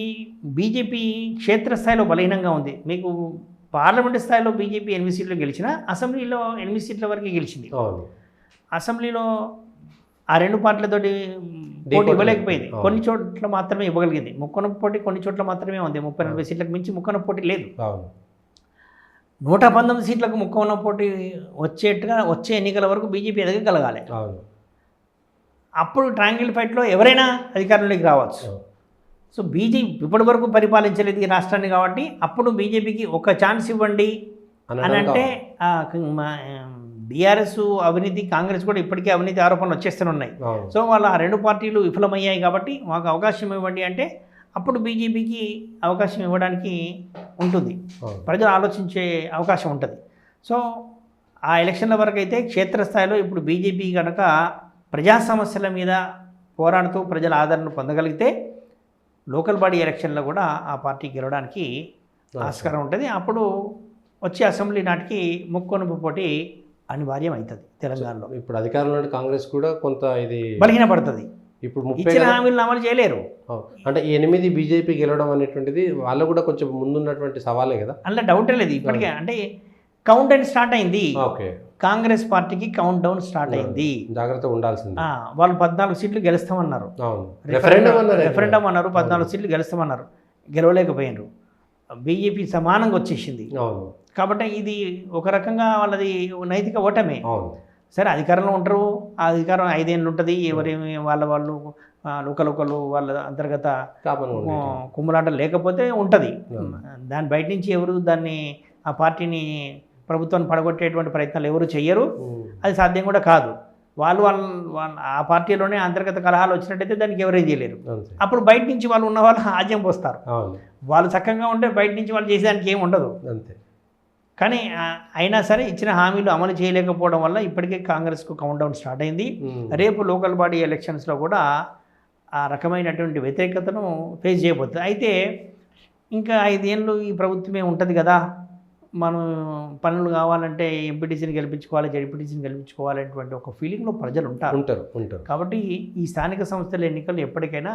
బీజేపీ క్షేత్రస్థాయిలో బలహీనంగా ఉంది. మీకు పార్లమెంటు స్థాయిలో బీజేపీ 8 సీట్లు గెలిచినా అసెంబ్లీలో 8 సీట్ల వరకే గెలిచింది. అసెంబ్లీలో ఆ 2 పార్టీలతోటి పోటీ ఇవ్వలేకపోయింది. కొన్ని చోట్ల మాత్రమే ఇవ్వగలిగింది. ముక్కోనపు పోటీ కొన్ని చోట్ల మాత్రమే ఉంది. 30-40 సీట్లకు మించి ముక్కోనపు పోటీ లేదు. 119 సీట్లకు ముక్కోన పోటీ వచ్చేట్టుగా వచ్చే ఎన్నికల వరకు బీజేపీ ఎదగగలగాలి. అవును. అప్పుడు ట్రయాంగిల్ ఫైట్లో ఎవరైనా అధికారంలోకి రావచ్చు. సో బీజేపీ ఇప్పటి వరకు పరిపాలించలేదు ఈ రాష్ట్రాన్ని కాబట్టి అప్పుడు బీజేపీకి ఒక ఛాన్స్ ఇవ్వండి అని అంటే బీఆర్ఎస్ అవినీతి, కాంగ్రెస్ కూడా ఇప్పటికే అవినీతి ఆరోపణలు వచ్చేస్తున్నాయి. సో వాళ్ళ ఆ రెండు పార్టీలు విఫలమయ్యాయి కాబట్టి మాకు అవకాశం ఇవ్వండి అంటే అప్పుడు బీజేపీకి అవకాశం ఇవ్వడానికి ఉంటుంది, ప్రజలు ఆలోచించే అవకాశం ఉంటుంది. సో ఆ ఎలక్షన్ల వరకు అయితే క్షేత్రస్థాయిలో ఇప్పుడు బీజేపీ కనుక ప్రజా సమస్యల మీద పోరాడుతూ ప్రజల ఆదరణ పొందగలిగితే లోకల్ బాడీ ఎలక్షన్లో కూడా ఆ పార్టీ గెలవడానికి ఆస్కారం ఉంటుంది. అప్పుడు వచ్చే అసెంబ్లీ నాటికి ముక్కోనపు పోటీ అనివార్యం అవుతుంది తెలంగాణలో. ఇప్పుడు అధికారంలో కాంగ్రెస్ కూడా కొంత ఇది బలహీనపడుతుంది. ఇప్పుడు ఇచ్చిన హామీలను అమలు చేయలేరు. అంటే 8 బీజేపీ గెలవడం అనేటువంటిది వాళ్ళు కూడా కొంచెం ముందున్నటువంటి సవాలే కదా, అందులో డౌటే లేదు. ఇప్పటికే అంటే కౌంట్ డౌన్ స్టార్ట్ అయింది. ఓకే, కాంగ్రెస్ పార్టీకి కౌంట్ డౌన్ స్టార్ట్ అయింది. జాగ్రత్తగా ఉండాల్సింది. వాళ్ళు 14 సీట్లు గెలుస్తామన్నారు, రెఫరెండం అన్నారు, 14 సీట్లు గెలుస్తామన్నారు, గెలవలేకపోయినారు. బీజేపీ సమానంగా వచ్చేసింది. కాబట్టి ఇది ఒక రకంగా వాళ్ళది నైతిక ఓటమే. సరే అధికారంలో ఉంటారు, ఆ అధికారం 5 ఏళ్ళు ఉంటుంది, ఎవరేమి వాళ్ళు లోకలు వాళ్ళ అంతర్గత కుమ్ములాటలు లేకపోతే ఉంటుంది. దాని బయట నుంచి ఎవరు దాన్ని ఆ పార్టీని ప్రభుత్వాన్ని పడగొట్టేటువంటి ప్రయత్నాలు ఎవరు చెయ్యరు, అది సాధ్యం కూడా కాదు. వాళ్ళు ఆ పార్టీలోనే అంతర్గత కలహాలు వచ్చినట్టయితే దానికి ఎవరేం చేయలేరు. అప్పుడు బయట నుంచి వాళ్ళు ఉన్న వాళ్ళు ఆజ్యం పోస్తారు. వాళ్ళు చక్కగా ఉంటే బయట నుంచి వాళ్ళు చేసేదానికి ఏమి ఉండదు. కానీ అయినా సరే ఇచ్చిన హామీలు అమలు చేయలేకపోవడం వల్ల ఇప్పటికే కాంగ్రెస్కు కౌంట్ డౌన్ స్టార్ట్ అయింది. రేపు లోకల్ బాడీ ఎలక్షన్స్లో కూడా ఆ రకమైనటువంటి వ్యతిరేకతను ఫేస్ చేయబోతుంది. అయితే ఇంకా 5 ఏళ్ళు ఈ ప్రభుత్వమే ఉంటుంది కదా, మనం పనులు కావాలంటే ఎంపీటీసీని గెలిపించుకోవాలి, జడ్పీటీసీని గెలిపించుకోవాలనేటువంటి ఒక ఫీలింగ్లో ప్రజలు ఉంటారు. కాబట్టి ఈ స్థానిక సంస్థల ఎన్నికలు ఎప్పటికైనా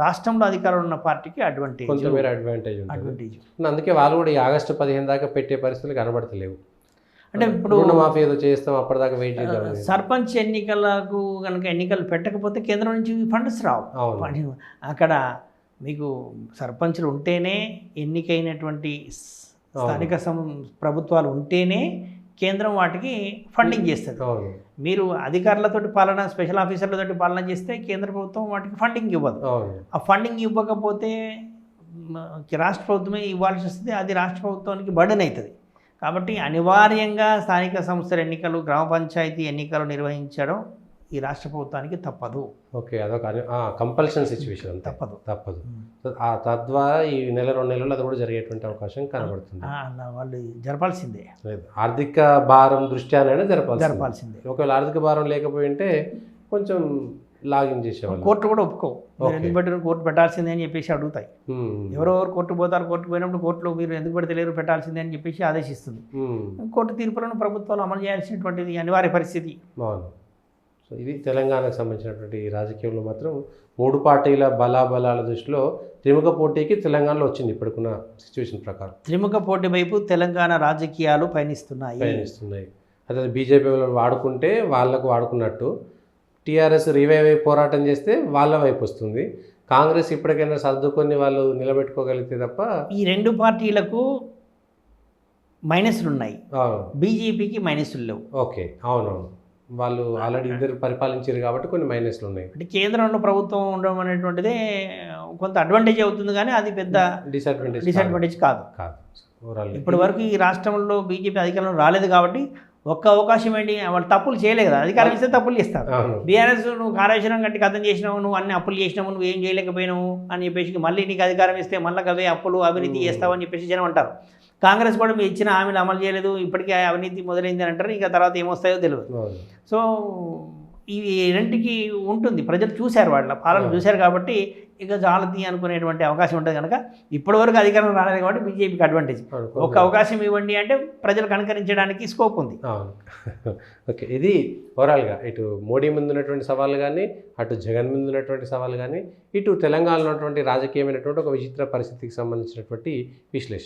రాష్ట్రంలో అధికారం ఉన్న పార్టీకి అడ్వాంటేజ్. అందుకే వాళ్ళు కూడా ఈ ఆగస్టు 15 దాకా పెట్టే పరిస్థితులు కనబడతలేవు. అంటే ఇప్పుడు మాఫీ ఏదో చేస్తాం, అప్పటిదాకా వెయిట్ చేద్దాం. సర్పంచ్ ఎన్నికలకు కనుక ఎన్నికలు పెట్టకపోతే కేంద్రం నుంచి ఫండ్స్ రావు. అక్కడ మీకు సర్పంచ్లు ఉంటేనే, ఎన్నికైనటువంటి స్థానిక ప్రభుత్వాలు ఉంటేనే కేంద్రం వాటికి ఫండింగ్ చేస్తుంది. మీరు అధికారులతోటి పాలన, స్పెషల్ ఆఫీసర్లతోటి పాలన చేస్తే కేంద్ర ప్రభుత్వం వాటికి ఫండింగ్ ఇవ్వదు. ఆ ఫండింగ్ ఇవ్వకపోతే రాష్ట్ర ప్రభుత్వమే ఇవ్వాల్సి వస్తుంది, అది రాష్ట్ర ప్రభుత్వానికి బర్డెన్ అవుతుంది. కాబట్టి అనివార్యంగా స్థానిక సంస్థల ఎన్నికలు, గ్రామ పంచాయతీ ఎన్నికలు నిర్వహించడం ఈ రాష్ట్ర ప్రభుత్వానికి తప్పదు. ఓకే, అదొక కంపల్షన్ సిచ్యువేషన్. తప్పదు. తద్వారా ఈ 1-2 నెలలు అది కూడా జరిగేటువంటి అవకాశం కనబడుతుంది. వాళ్ళు జరపాల్సిందే. ఆర్థిక భారం దృష్ట్యానైనా జరపాల్సిందే. ఒకవేళ ఆర్థిక భారం లేకపోయి ఉంటే కొంచెం లాగిన్ చేసేవాళ్ళు. కోర్టు కూడా ఒప్పుకో, ఎందుకు పెట్టారు, కోర్టు పెట్టాల్సిందే అని చెప్పేసి అడుగుతాయి. ఎవరెవరు కోర్టు పోతారు, కోర్టు పోయినప్పుడు కోర్టులో మీరు ఎందుకు పెడతలేరు, పెట్టాల్సిందే అని చెప్పేసి ఆదేశిస్తుంది. కోర్టు తీర్పులను ప్రభుత్వాలు అమలు చేయాల్సినటువంటిది అనివార్య పరిస్థితి. సో ఇది తెలంగాణకు సంబంధించినటువంటి రాజకీయంలో మాత్రం 3 పార్టీల బలాబలాల దృష్టిలో త్రిముఖ పోటీకి తెలంగాణలో వచ్చింది ఇప్పటికున్న సిచ్యువేషన్ ప్రకారం. త్రిముఖ పోటీ వైపు తెలంగాణ రాజకీయాలు పయనిస్తున్నాయి. అదే బీజేపీ వాడుకుంటే వాళ్లకు వాడుకున్నట్టు, టీఆర్ఎస్ రివైవ్ అయి పోరాటం చేస్తే వాళ్ళ వైపు వస్తుంది. కాంగ్రెస్ ఇప్పటికైనా సర్దుకొని వాళ్ళు నిలబెట్టుకోగలిగితే తప్ప. ఈ 2 పార్టీలకు మైనస్లు ఉన్నాయి, బీజేపీకి మైనస్లు లేవు. ఓకే, అవునవును, వాళ్ళు ఆల్రెడీ ఇద్దరు పరిపాలించారు కాబట్టి కొన్ని మైనస్లు ఉన్నాయి. అంటే కేంద్రంలో ప్రభుత్వం ఉండడం అనేటువంటిదే కొంత అడ్వాంటేజ్ అవుతుంది, కానీ అది పెద్ద డిసడ్వాంటేజ్ కాదు. ఇప్పటి వరకు ఈ రాష్ట్రంలో బీజేపీ అధికారంలో రాలేదు కాబట్టి ఒక్క అవకాశం ఏంటి, వాళ్ళు తప్పులు చేయలేదు కదా, అధికారం ఇస్తే తప్పులు చేస్తారు. బీఆర్ఎస్ నువ్వు కార్యాచరణ గట్టి కథం చేసినావు, నువ్వు అన్ని అప్పులు చేసినావు, నువ్వు ఏం చేయలేకపోయినావు అని చెప్పేసి మళ్ళీ నీకు అధికారం ఇస్తే మళ్ళీ అవే అప్పులు అవినీతి చేస్తావని చెప్పేసి జనం అంటారు. కాంగ్రెస్ కూడా మీరు ఇచ్చిన హామీలు అమలు చేయలేదు, ఇప్పటికీ అవినీతి మొదలైంది అని అంటారు. ఇంకా తర్వాత ఏమొస్తాయో తెలియదు. సో ఇవి రెంటికి ఉంటుంది, ప్రజలు చూశారు, వాళ్ళ పాలన చూశారు కాబట్టి ఇక చాలది అనుకునేటువంటి అవకాశం ఉంటుంది. కనుక ఇప్పటివరకు అధికారం రాలేదు కాబట్టి బీజేపీకి అడ్వాంటేజ్. ఒక అవకాశం ఇవ్వండి అంటే ప్రజలు కనుకరించడానికి స్కోప్ ఉంది. ఓకే, ఇది ఓవరాల్గా ఇటు మోడీ ముందు ఉన్నటువంటి సవాళ్ళు కానీ, అటు జగన్ ముందు ఉన్నటువంటి సవాళ్ళు కానీ, ఇటు తెలంగాణలో ఉన్నటువంటి రాజకీయమైనటువంటి ఒక విచిత్ర పరిస్థితికి సంబంధించినటువంటి విశ్లేషణ.